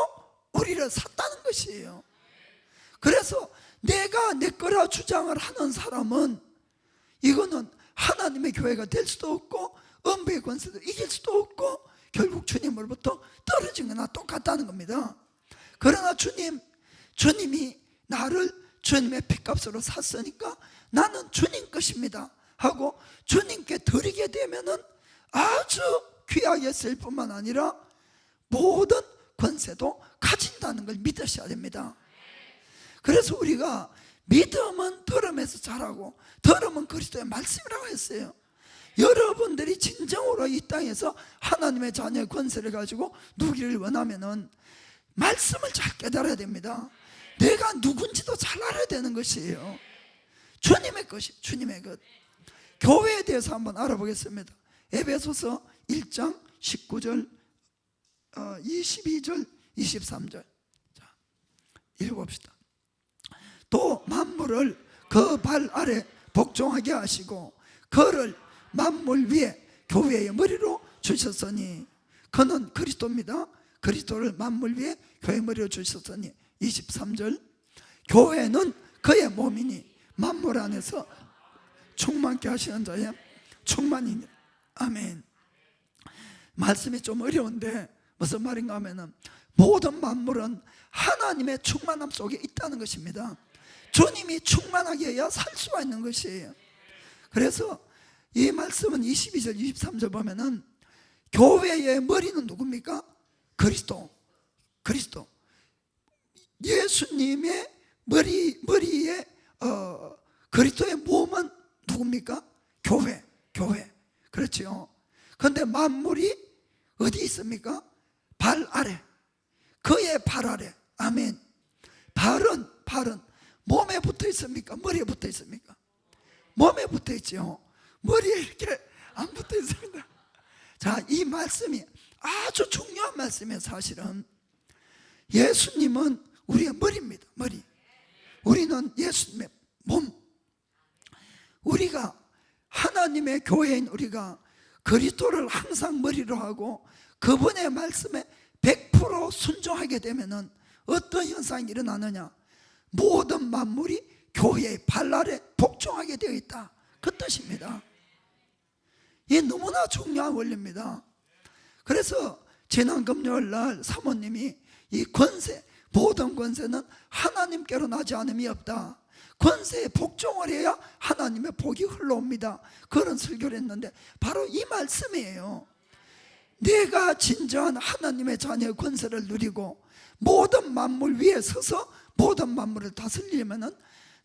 우리를 샀다는 것이에요. 그래서 내가 내 거라 주장을 하는 사람은 이거는 하나님의 교회가 될 수도 없고 음부의 권세도 이길 수도 없고 결국 주님으로부터 떨어진 거나 똑같다는 겁니다. 그러나 주님이 나를 주님의 핏값으로 샀으니까 나는 주님 것입니다 하고 주님께 드리게 되면은 아주 귀하게 쓸 뿐만 아니라 모든 권세도 가진다는 걸 믿으셔야 됩니다. 그래서 우리가 믿음은 들음에서 자라고 들음은 그리스도의 말씀이라고 했어요. 여러분들이 진정으로 이 땅에서 하나님의 자녀의 권세를 가지고 누기를 원하면은 말씀을 잘 깨달아야 됩니다. 내가 누군지도 잘 알아야 되는 것이에요. 주님의 것이 주님의 것. 교회에 대해서 한번 알아보겠습니다. 에베소서 1장 19절 22절 23절 자, 읽어봅시다. 또 만물을 그 발 아래 복종하게 하시고 그를 만물 위에 교회의 머리로 주셨으니 그는 그리스도입니다. 그리스도를 만물 위에 교회의 머리로 주셨으니 23절 교회는 그의 몸이니 만물 안에서 충만케 하시는 자의 충만이니. 아멘. 말씀이 좀 어려운데 무슨 말인가 하면은 모든 만물은 하나님의 충만함 속에 있다는 것입니다. 주님이 충만하게 해야 살 수가 있는 것이에요. 그래서 이 말씀은 22절 23절 보면은 교회의 머리는 누굽니까? 그리스도. 예수님의 머리에 그리스도의 몸은 누굽니까? 교회. 그렇죠. 그런데 만물이 어디 있습니까? 발 아래. 그의 발 아래. 아멘. 발은 몸에 붙어 있습니까? 머리에 붙어 있습니까? 몸에 붙어 있죠. 머리에 이렇게 안 붙어 있습니다. 자, 이 말씀이 아주 중요한 말씀이에요. 사실은 예수님은 우리의 머리입니다. 머리. 우리는 예수님의 몸. 우리가 하나님의 교회인 우리가 그리스도를 항상 머리로 하고 그분의 말씀에 100% 순종하게 되면은 어떤 현상이 일어나느냐? 모든 만물이 교회의 발 아래 복종하게 되어 있다. 그 뜻입니다. 이게 너무나 중요한 원리입니다. 그래서 지난 금요일 날 사모님이 이 권세, 모든 권세는 하나님께로 나지 않음이 없다. 권세에 복종을 해야 하나님의 복이 흘러옵니다. 그런 설교를 했는데 바로 이 말씀이에요. 내가 진정한 하나님의 자녀의 권세를 누리고 모든 만물 위에 서서 모든 만물을 다스리려면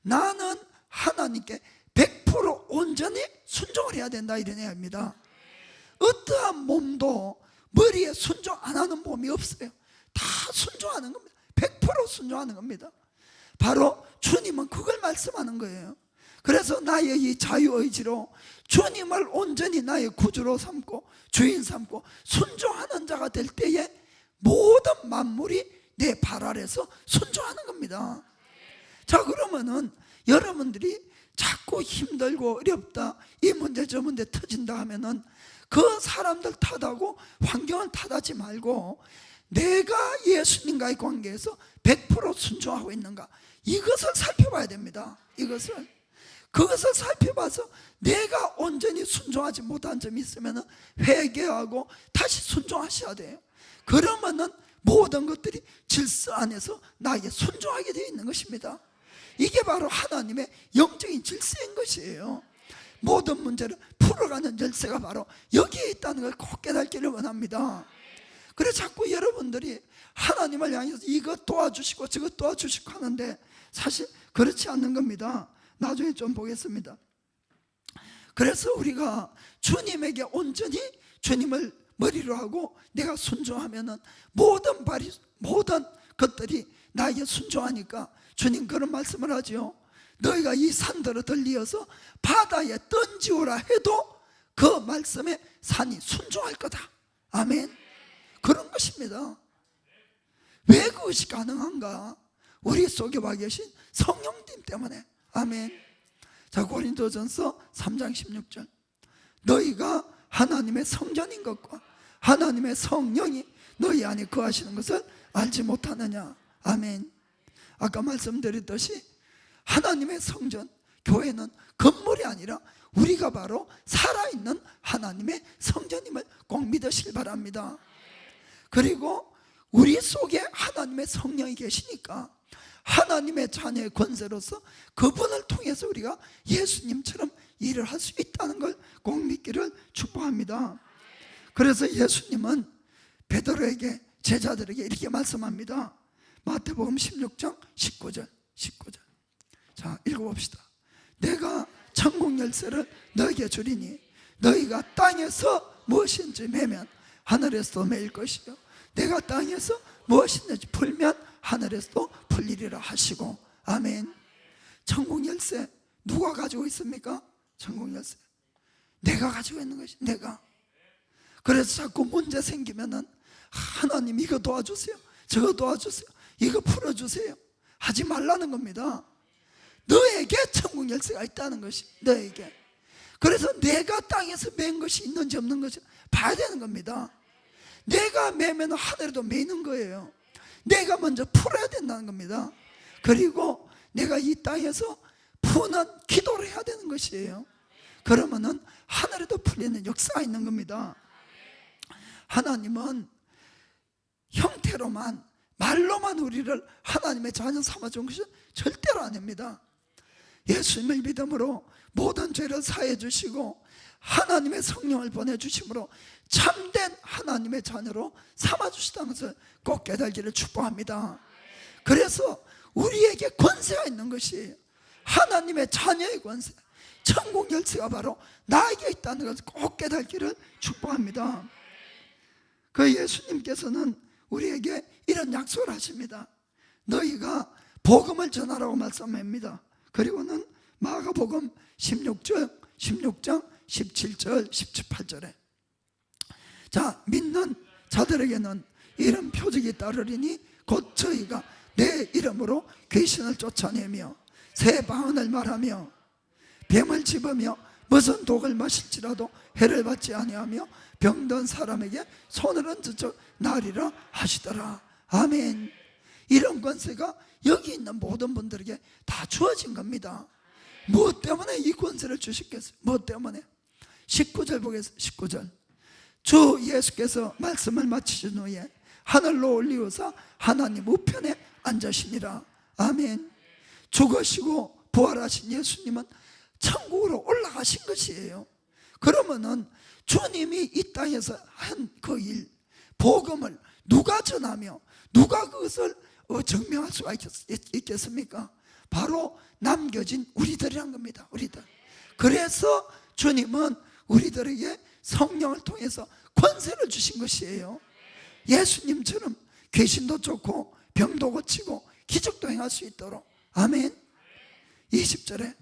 나는 하나님께 100% 온전히 순종을 해야 된다, 이런 얘기입니다. 어떠한 몸도 머리에 순종 안 하는 몸이 없어요. 다 순종하는 겁니다. 100% 순종하는 겁니다. 바로 주님은 그걸 말씀하는 거예요. 그래서 나의 이 자유의지로 주님을 온전히 나의 구주로 삼고 주인 삼고 순종하는 자가 될 때에 모든 만물이 내 발 아래서 순종하는 겁니다. 자, 그러면은 여러분들이 자꾸 힘들고 어렵다, 이 문제 저 문제 터진다 하면은 그 사람들 탓하고 환경을 탓하지 말고 내가 예수님과의 관계에서 100% 순종하고 있는가, 이것을 살펴봐야 됩니다. 그것을 살펴봐서 내가 온전히 순종하지 못한 점이 있으면 회개하고 다시 순종하셔야 돼요. 그러면은 모든 것들이 질서 안에서 나에게 순종하게 되어 있는 것입니다. 이게 바로 하나님의 영적인 질서인 것이에요. 모든 문제를 풀어가는 열쇠가 바로 여기에 있다는 걸 꼭 깨닫기를 원합니다. 그래서 자꾸 여러분들이 하나님을 향해서 이것 도와주시고 저것 도와주시고 하는데 사실 그렇지 않는 겁니다. 나중에 좀 보겠습니다. 그래서 우리가 주님에게 온전히 주님을 머리로 하고 내가 순종하면은 모든 것들이 나에게 순종하니까 주님 그런 말씀을 하죠. 너희가 이 산들을 들리어서 바다에 던지오라 해도 그 말씀에 산이 순종할 거다. 아멘. 그런 것입니다. 왜 그것이 가능한가? 우리 속에 와 계신 성령님 때문에. 아멘. 자, 고린도전서 3장 16절. 너희가 하나님의 성전인 것과 하나님의 성령이 너희 안에 거하시는 것을 알지 못하느냐. 아멘. 아까 말씀드렸듯이 하나님의 성전, 교회는 건물이 아니라 우리가 바로 살아있는 하나님의 성전임을 꼭 믿으시길 바랍니다. 그리고 우리 속에 하나님의 성령이 계시니까 하나님의 자녀의 권세로서 그분을 통해서 우리가 예수님처럼 일을 할 수 있다는 걸 꼭 믿기를 축복합니다. 그래서 예수님은 베드로에게, 제자들에게 이렇게 말씀합니다. 마태복음 16장 19절. 자, 읽어봅시다. 내가 천국 열쇠를 너에게 주리니 너희가 땅에서 무엇인지 매면 하늘에서도 매일 것이요 내가 땅에서 무엇인지 풀면 하늘에서도 풀리리라 하시고. 아멘. 천국 열쇠 누가 가지고 있습니까? 천국 열쇠 내가 가지고 있는 것이 내가. 그래서 자꾸 문제 생기면은 하나님 이거 도와주세요, 저거 도와주세요, 이거 풀어주세요 하지 말라는 겁니다. 너에게 천국 열쇠가 있다는 것이 너에게. 그래서 내가 땅에서 맨 것이 있는지 없는 것이 봐야 되는 겁니다. 내가 매면 하늘에도 매는 거예요. 내가 먼저 풀어야 된다는 겁니다. 그리고 내가 이 땅에서 푸는 기도를 해야 되는 것이에요. 그러면은 하늘에도 풀리는 역사가 있는 겁니다. 하나님은 형태로만, 말로만 우리를 하나님의 자녀 삼아준 것은 절대로 아닙니다. 예수님을 믿음으로 모든 죄를 사해 주시고 하나님의 성령을 보내주심으로 참된 하나님의 자녀로 삼아주시다는 것을 꼭 깨달기를 축복합니다. 그래서 우리에게 권세가 있는 것이 하나님의 자녀의 권세, 천국 열쇠가 바로 나에게 있다는 것을 꼭 깨달기를 축복합니다. 그 예수님께서는 우리에게 이런 약속을 하십니다. 너희가 복음을 전하라고 말씀합니다. 그리고는 마가복음 16장 17절 18절에 자, 믿는 자들에게는 이런 표적이 따르리니 곧 저희가 내 이름으로 귀신을 쫓아내며 새 방언을 말하며 뱀을 집으며 무슨 독을 마실지라도 해를 받지 아니하며 병든 사람에게 손을 얹어 나으리라 하시더라. 아멘. 이런 권세가 여기 있는 모든 분들에게 다 주어진 겁니다. 무엇 때문에 이 권세를 주셨겠어요? 무엇 때문에? 19절 보겠습니다. 19절. 주 예수께서 말씀을 마치신 후에 하늘로 올리우사 하나님 우편에 앉으시니라. 아멘. 죽으시고 부활하신 예수님은 천국으로 올라가신 것이에요. 그러면은 주님이 이 땅에서 한 그 일, 복음을 누가 전하며 누가 그것을 증명할 수가 있겠습니까? 바로 남겨진 우리들이란 겁니다. 우리들. 그래서 주님은 우리들에게 성령을 통해서 권세를 주신 것이에요. 예수님처럼 귀신도 쫓고 병도 고치고 기적도 행할 수 있도록. 아멘. 20절에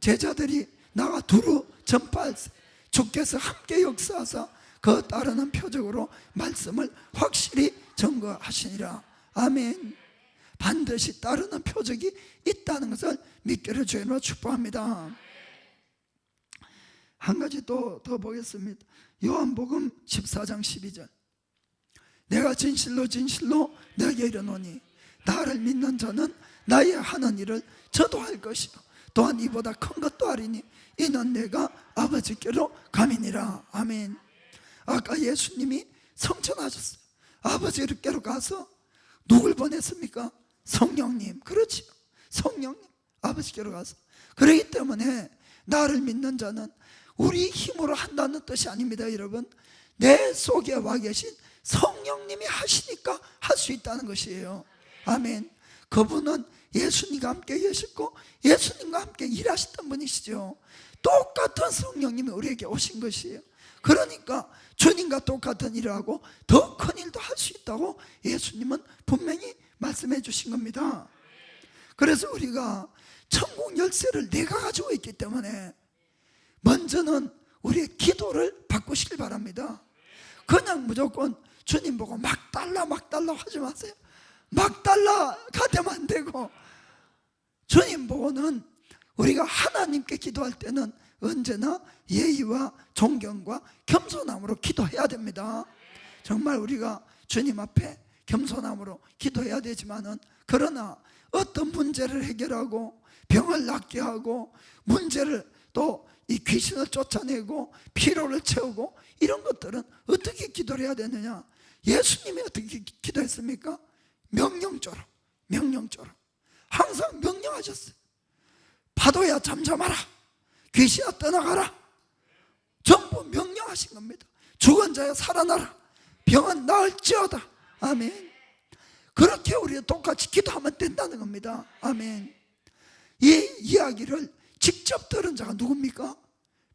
제자들이 나가 두루 전파할세 주께서 함께 역사하사 그 따르는 표적으로 말씀을 확실히 증거하시니라. 아멘. 반드시 따르는 표적이 있다는 것을 믿기를 주님으로 축복합니다. 한 가지 더 보겠습니다. 요한복음 14장 12절. 내가 진실로 진실로 너에게 이르노니 나를 믿는 자는 나의 하는 일을 저도 할 것이요 또한 이보다 큰 것도 하리니 이는 내가 아버지께로 감이니라. 아멘. 아까 예수님이 성천하셨어요. 아버지께로 가서 누굴 보냈습니까? 성령님. 그렇지요. 성령님. 아버지께로 가서. 그렇기 때문에 나를 믿는 자는 우리 힘으로 한다는 뜻이 아닙니다. 여러분, 내 속에 와 계신 성령님이 하시니까 할 수 있다는 것이에요. 아멘. 그분은 예수님과 함께 계셨고 예수님과 함께 일하셨던 분이시죠. 똑같은 성령님이 우리에게 오신 것이에요. 그러니까 주님과 똑같은 일을 하고 더 큰 일도 할 수 있다고 예수님은 분명히 말씀해 주신 겁니다. 그래서 우리가 천국 열쇠를 내가 가지고 있기 때문에 먼저는 우리의 기도를 바꾸시길 바랍니다. 그냥 무조건 주님 보고 막 달라 하지 마세요. 막 달라가 되면 안 되고, 주님 보고는 우리가 하나님께 기도할 때는 언제나 예의와 존경과 겸손함으로 기도해야 됩니다. 정말 우리가 주님 앞에 겸손함으로 기도해야 되지만은, 그러나 어떤 문제를 해결하고 병을 낫게 하고 문제를 또 이 귀신을 쫓아내고 피로를 채우고 이런 것들은 어떻게 기도를 해야 되느냐? 예수님이 어떻게 기도했습니까? 명령조로 항상 명령하셨어요. 파도야 잠잠하라, 귀신아 떠나가라. 전부 명령하신 겁니다. 죽은 자야 살아나라, 병은 나을지어다. 아멘. 그렇게 우리가 똑같이 기도하면 된다는 겁니다. 아멘. 이 이야기를 직접 들은 자가 누굽니까?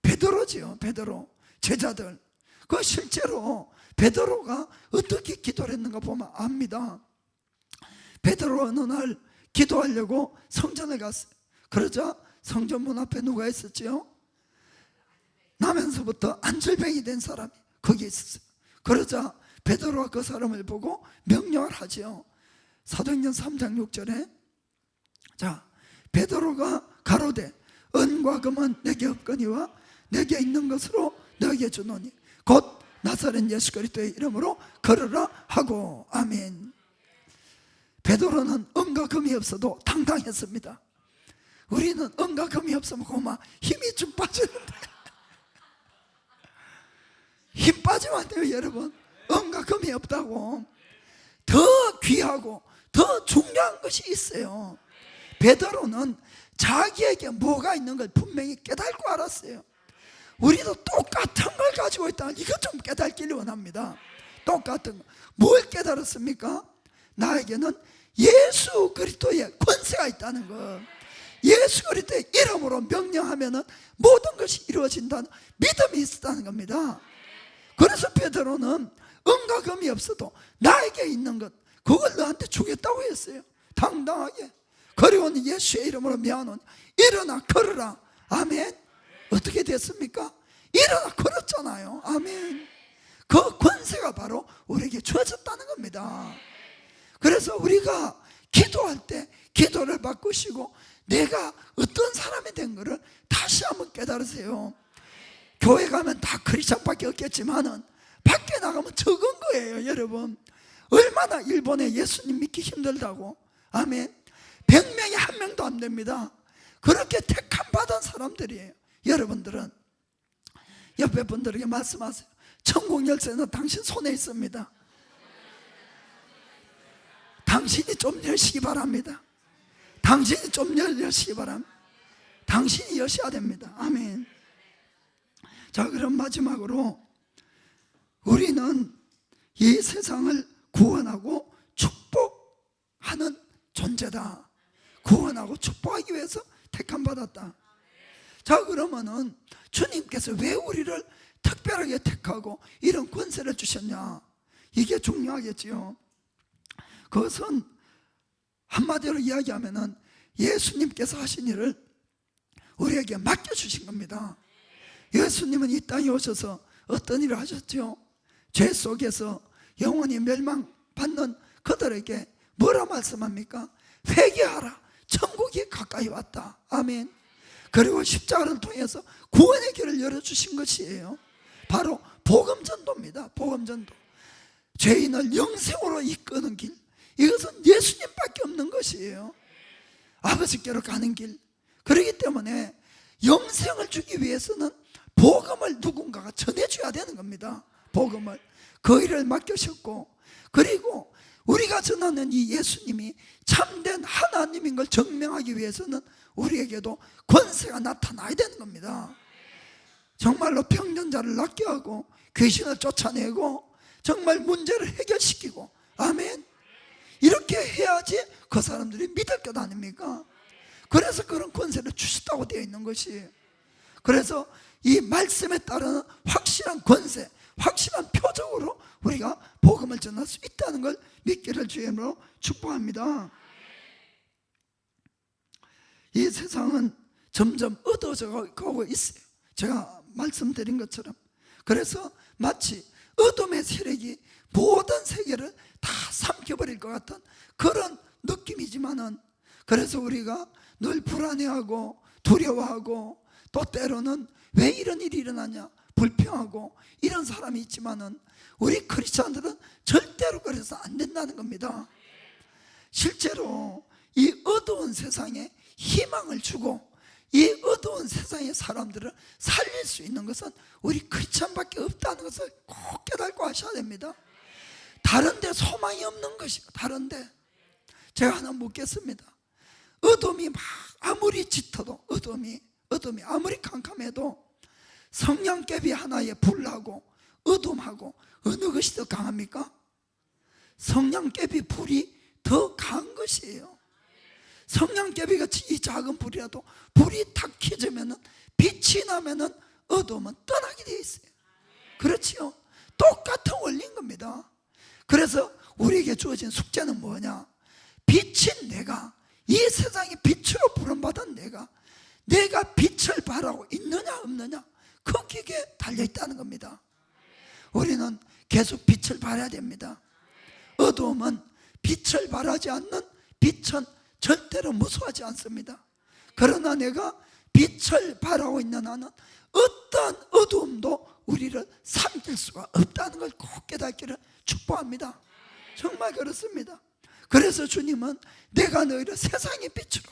베드로지요. 베드로 제자들. 그 실제로 베드로가 어떻게 기도를 했는가 보면 압니다. 베드로가 어느 날 기도하려고 성전에 갔어요. 그러자 성전 문 앞에 누가 있었지요? 나면서부터 안절병이 된 사람이 거기 있었어요. 그러자 베드로가 그 사람을 보고 명령을 하지요. 사도행전 3장 6절에 자, 베드로가 가로되 은과 금은 내게 없거니와 내게 있는 것으로 너에게 주노니 곧 나사렛 예수 그리스도의 이름으로 걸으라 하고. 아멘. 베드로는 은과 금이 없어도 당당했습니다. 우리는 은과 금이 없으면 고마 힘이 쭉 빠지는데 힘 빠지면 안 돼요. 여러분, 은과 금이 없다고 더 귀하고 더 중요한 것이 있어요. 베드로는 자기에게 뭐가 있는 걸 분명히 깨닫고 알았어요. 우리도 똑같은 걸 가지고 있다는 이것 좀 깨닫기를 원합니다. 똑같은 거. 뭘 깨달았습니까? 나에게는 예수 그리스도의 권세가 있다는 거. 예수 그리스도의 이름으로 명령하면 모든 것이 이루어진다는 믿음이 있었다는 겁니다. 그래서 베드로는 은과 금이 없어도 나에게 있는 것 그걸 너한테 주겠다고 했어요. 당당하게. 그리고 예수의 이름으로 미안하노니 일어나 걸으라. 아멘. 어떻게 됐습니까? 일어나 걸었잖아요. 아멘. 그 권세가 바로 우리에게 주어졌다는 겁니다. 그래서 우리가 기도할 때 기도를 바꾸시고 내가 어떤 사람이 된 것을 다시 한번 깨달으세요. 교회 가면 다 크리스찬밖에 없겠지만은 밖에 나가면 적은 거예요. 여러분, 얼마나 일본에 예수님 믿기 힘들다고. 아멘. 100명이 1명도 안 됩니다. 그렇게 택함 받은 사람들이에요. 여러분들은 옆에 분들에게 말씀하세요. 천국 열쇠는 당신 손에 있습니다. 당신이 좀 열시기 바랍니다. 당신이 좀 열시기 바랍니다. 당신이 여셔야 됩니다. 아멘. 자, 자, 그럼 마지막으로 우리는 이 세상을 구원하고 축복하는 존재다. 구원하고 축복하기 위해서 택함받았다. 자, 그러면은 주님께서 왜 우리를 특별하게 택하고 이런 권세를 주셨냐? 이게 중요하겠지요. 그것은 한마디로 이야기하면은 예수님께서 하신 일을 우리에게 맡겨주신 겁니다. 예수님은 이 땅에 오셔서 어떤 일을 하셨죠? 죄 속에서 영원히 멸망받는 그들에게 뭐라 말씀합니까? 회개하라, 천국이 가까이 왔다. 아멘. 그리고 십자가를 통해서 구원의 길을 열어주신 것이에요. 바로 복음전도입니다. 복음전도. 죄인을 영생으로 이끄는 길, 이것은 예수님밖에 없는 것이에요. 아버지께로 가는 길. 그렇기 때문에 영생을 주기 위해서는 복음을 누군가가 전해줘야 되는 겁니다. 복음을. 그 일을 맡기셨고, 그리고 우리가 전하는 이 예수님이 참된 하나님인 걸 증명하기 위해서는 우리에게도 권세가 나타나야 되는 겁니다. 정말로 병전자를 낫게 하고 귀신을 쫓아내고 정말 문제를 해결시키고, 아멘. 이렇게 해야지 그 사람들이 믿을 것 아닙니까? 그래서 그런 권세를 주셨다고 되어 있는 것이에요. 그래서 이 말씀에 따르는 확실한 권세, 확실한 표적으로 우리가 복음을 전할 수 있다는 걸 믿기를 주님으로 축복합니다. 이 세상은 점점 어두워져 가고 있어요. 제가 말씀드린 것처럼. 그래서 마치 어둠의 세력이 모든 세계를 다 삼켜버릴 것 같은 그런 느낌이지만은, 그래서 우리가 늘 불안해하고 두려워하고 또 때로는 왜 이런 일이 일어나냐 불평하고 이런 사람이 있지만은, 우리 크리스찬들은 절대로 그래서 안 된다는 겁니다. 실제로 이 어두운 세상에 희망을 주고 이 어두운 세상의 사람들을 살릴 수 있는 것은 우리 크리스찬밖에 없다는 것을 꼭 깨닫고 하셔야 됩니다. 다른 데 소망이 없는 것이고, 다른 데 제가 하나 묻겠습니다. 어둠이 막 아무리 짙어도, 어둠이 아무리 캄캄해도 성냥개비 하나에 불하고 어둠하고 어느 것이 더 강합니까? 성냥개비 불이 더 강한 것이에요. 성냥개비같이 이 작은 불이라도 불이 탁 켜지면은, 빛이 나면은 어둠은 떠나게 되어 있어요. 그렇지요? 똑같은 원리인 겁니다. 그래서 우리에게 주어진 숙제는 뭐냐? 빛인 내가, 이 세상에 빛으로 부름받은 내가 빛을 발하고 있느냐 없느냐, 거기에 달려있다는 겁니다. 우리는 계속 빛을 발해야 됩니다. 어두움은 빛을 발하지 않는 빛은 절대로 무서워하지 않습니다. 그러나 내가 빛을 발하고 있는 나는 어떤 어두움도 우리를 삼킬 수가 없다는 걸 꼭 깨닫기를 축복합니다. 정말 그렇습니다. 그래서 주님은 내가 너희를 세상의 빛으로,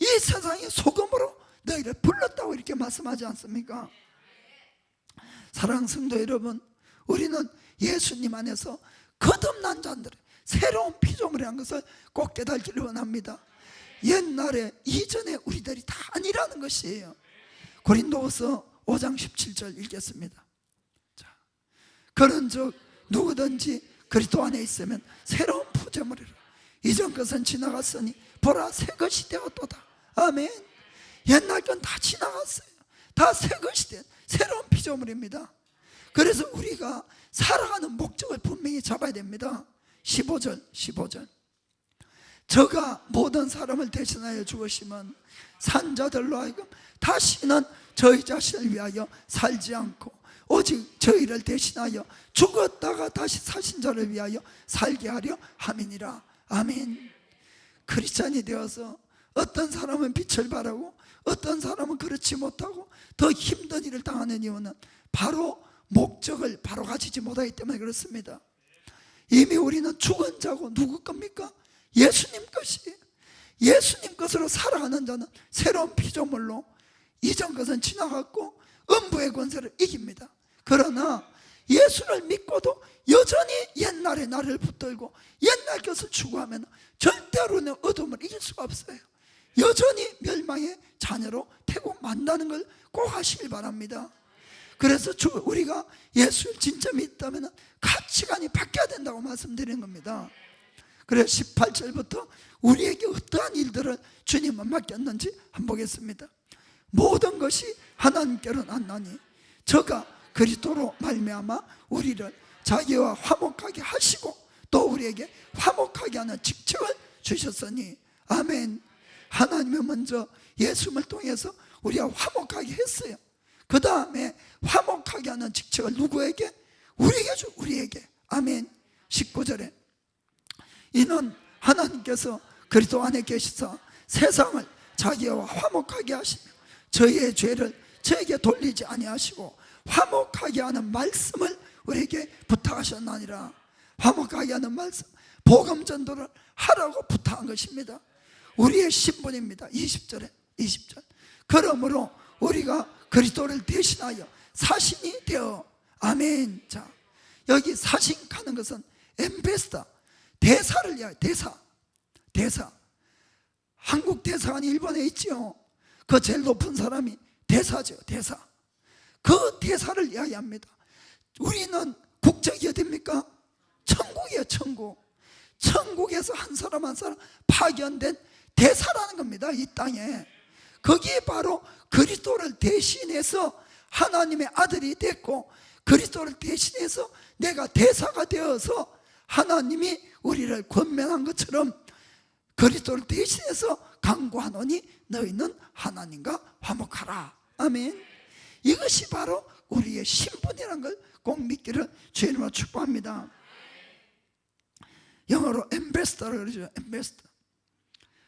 이 세상의 소금으로 너희를 불렀다고 이렇게 말씀하지 않습니까? 사랑하는 성도 여러분, 우리는 예수님 안에서 거듭난 자들의 새로운 피조물이라는 것을 꼭 깨닫기를 원합니다. 옛날에 이전에 우리들이 다 아니라는 것이에요. 고린도후서 5장 17절 읽겠습니다. 자, 그런즉 누구든지 그리스도 안에 있으면 새로운 피조물이라. 이전 것은 지나갔으니 보라 새 것이 되었도다. 아멘. 옛날 건 다 지나갔어요. 다 새 것이 된 새로운 피조물입니다. 그래서 우리가 살아가는 목적을 분명히 잡아야 됩니다. 15절 저가 모든 사람을 대신하여 죽으시면 산자들로 하여금 다시는 저희 자신을 위하여 살지 않고 오직 저희를 대신하여 죽었다가 다시 사신 자를 위하여 살게 하려 함이니라. 아멘. 크리스찬이 되어서 어떤 사람은 빛을 발하고 어떤 사람은 그렇지 못하고 더 힘든 일을 당하는 이유는 바로 목적을 바로 가지지 못하기 때문에 그렇습니다. 이미 우리는 죽은 자고 누구 겁니까? 예수님 것이에요. 예수님 것으로 살아가는 자는 새로운 피조물로 이전 것은 지나갔고 음부의 권세를 이깁니다. 그러나 예수를 믿고도 여전히 옛날의 나를 붙들고 옛날 것을 추구하면 절대로는 어둠을 이길 수가 없어요. 여전히 멸망의 자녀로 태고 만다는 걸 꼭 하시길 바랍니다. 그래서 우리가 예수를 진짜 믿다면 가치관이 바뀌어야 된다고 말씀드리는 겁니다. 그래서 18절부터 우리에게 어떠한 일들을 주님은 맡겼는지 한번 보겠습니다. 모든 것이 하나님께로 났나니 저가 그리스도로 말미암아 우리를 자기와 화목하게 하시고 또 우리에게 화목하게 하는 직책을 주셨으니 아멘. 하나님은 먼저 예수님을 통해서 우리와 화목하게 했어요. 그 다음에 화목하게 하는 직책을 누구에게? 우리에게. 아멘. 19절에 이는 하나님께서 그리스도 안에 계시사 세상을 자기와 화목하게 하시며 저희의 죄를 저에게 돌리지 아니하시고 화목하게 하는 말씀을 우리에게 부탁하셨나니라. 화목하게 하는 말씀, 복음 전도를 하라고 부탁한 것입니다. 우리의 신분입니다. 20절 그러므로 우리가 그리스도를 대신하여 사신이 되어 아멘. 자, 여기 사신하는 것은 엠베스터, 대사를 이야기해요. 대사. 한국 대사관이 일본에 있지요. 그 제일 높은 사람이 대사죠. 대사. 그 대사를 이야기합니다. 우리는 국적이 어디입니까? 천국이에요. 천국에서 한 사람 한 사람 파견된 대사라는 겁니다. 이 땅에. 거기에 바로 그리스도를 대신해서 하나님의 아들이 됐고 그리스도를 대신해서 내가 대사가 되어서 하나님이 우리를 권면한 것처럼 그리스도를 대신해서 강구하노니 너희는 하나님과 화목하라. 아멘. 이것이 바로 우리의 신분이라는 걸 꼭 믿기를 주님으로 축복합니다. 영어로 엠베스터라고 그러죠. 엠베스터.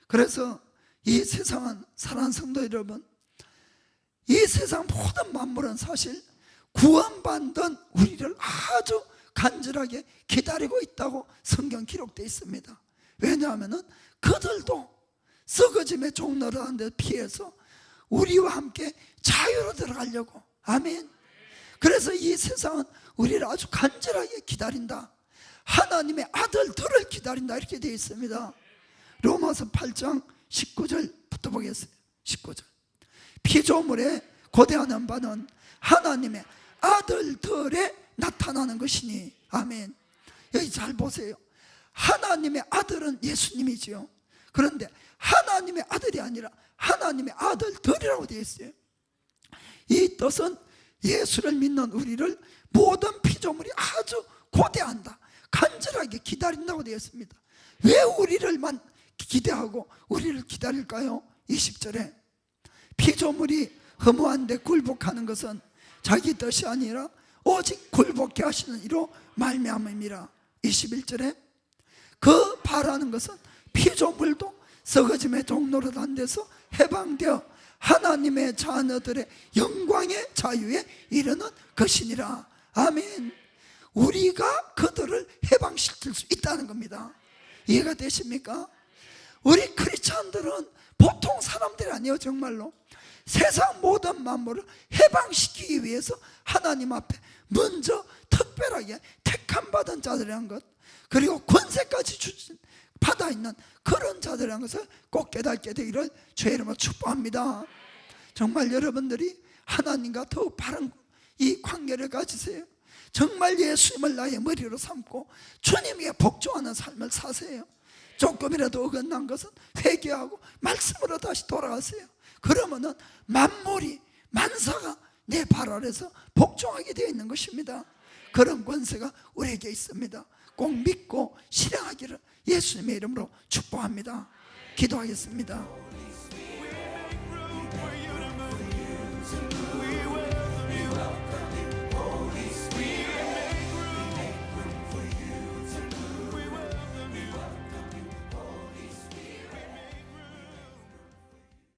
그래서 이 세상은 사랑하는 성도 여러분, 이 세상 모든 만물은 사실 구원받는 우리를 아주 간절하게 기다리고 있다고 성경 기록되어 있습니다. 왜냐하면 그들도 썩어짐의 종로를 하는 데 피해서 우리와 함께 자유로 들어가려고. 아멘. 그래서 이 세상은 우리를 아주 간절하게 기다린다. 하나님의 아들들을 기다린다. 이렇게 되어 있습니다. 로마서 8장 19절부터 보겠습니다. 19절 피조물에 고대하는 바는 하나님의 아들들에 나타나는 것이니. 아멘. 여기 잘 보세요. 하나님의 아들은 예수님이지요. 그런데 하나님의 아들이 아니라 하나님의 아들들이라고 되어 있어요. 이 뜻은 예수를 믿는 우리를 모든 피조물이 아주 고대한다, 간절하게 기다린다고 되어 있습니다. 왜 우리를만 기대하고 우리를 기다릴까요? 20절에 피조물이 허무한데 굴복하는 것은 자기 뜻이 아니라 오직 굴복케 하시는 이로 말미암음이라. 21절에 그 바라는 것은 피조물도 썩어짐의 종로로 단 데서 해방되어 하나님의 자녀들의 영광의 자유에 이르는 것이니라. 아멘. 우리가 그들을 해방시킬 수 있다는 겁니다. 이해가 되십니까? 우리 크리스찬들은 보통 사람들이 아니에요. 정말로 세상 모든 만물을 해방시키기 위해서 하나님 앞에 먼저 특별하게 택함받은 자들이라는 것, 그리고 권세까지 받아 있는 그런 자들이라는 것을 꼭 깨닫게 되기를 주의 이름으로 축복합니다. 정말 여러분들이 하나님과 더욱 바른 이 관계를 가지세요. 정말 예수님을 나의 머리로 삼고 주님에게 복종하는 삶을 사세요. 조금이라도 어긋난 것은 회개하고 말씀으로 다시 돌아가세요. 그러면은 만물이 만사가 내 발 아래서 복종하게 되어 있는 것입니다. 그런 권세가 우리에게 있습니다. 꼭 믿고 실행하기를 예수님의 이름으로 축복합니다. 기도하겠습니다.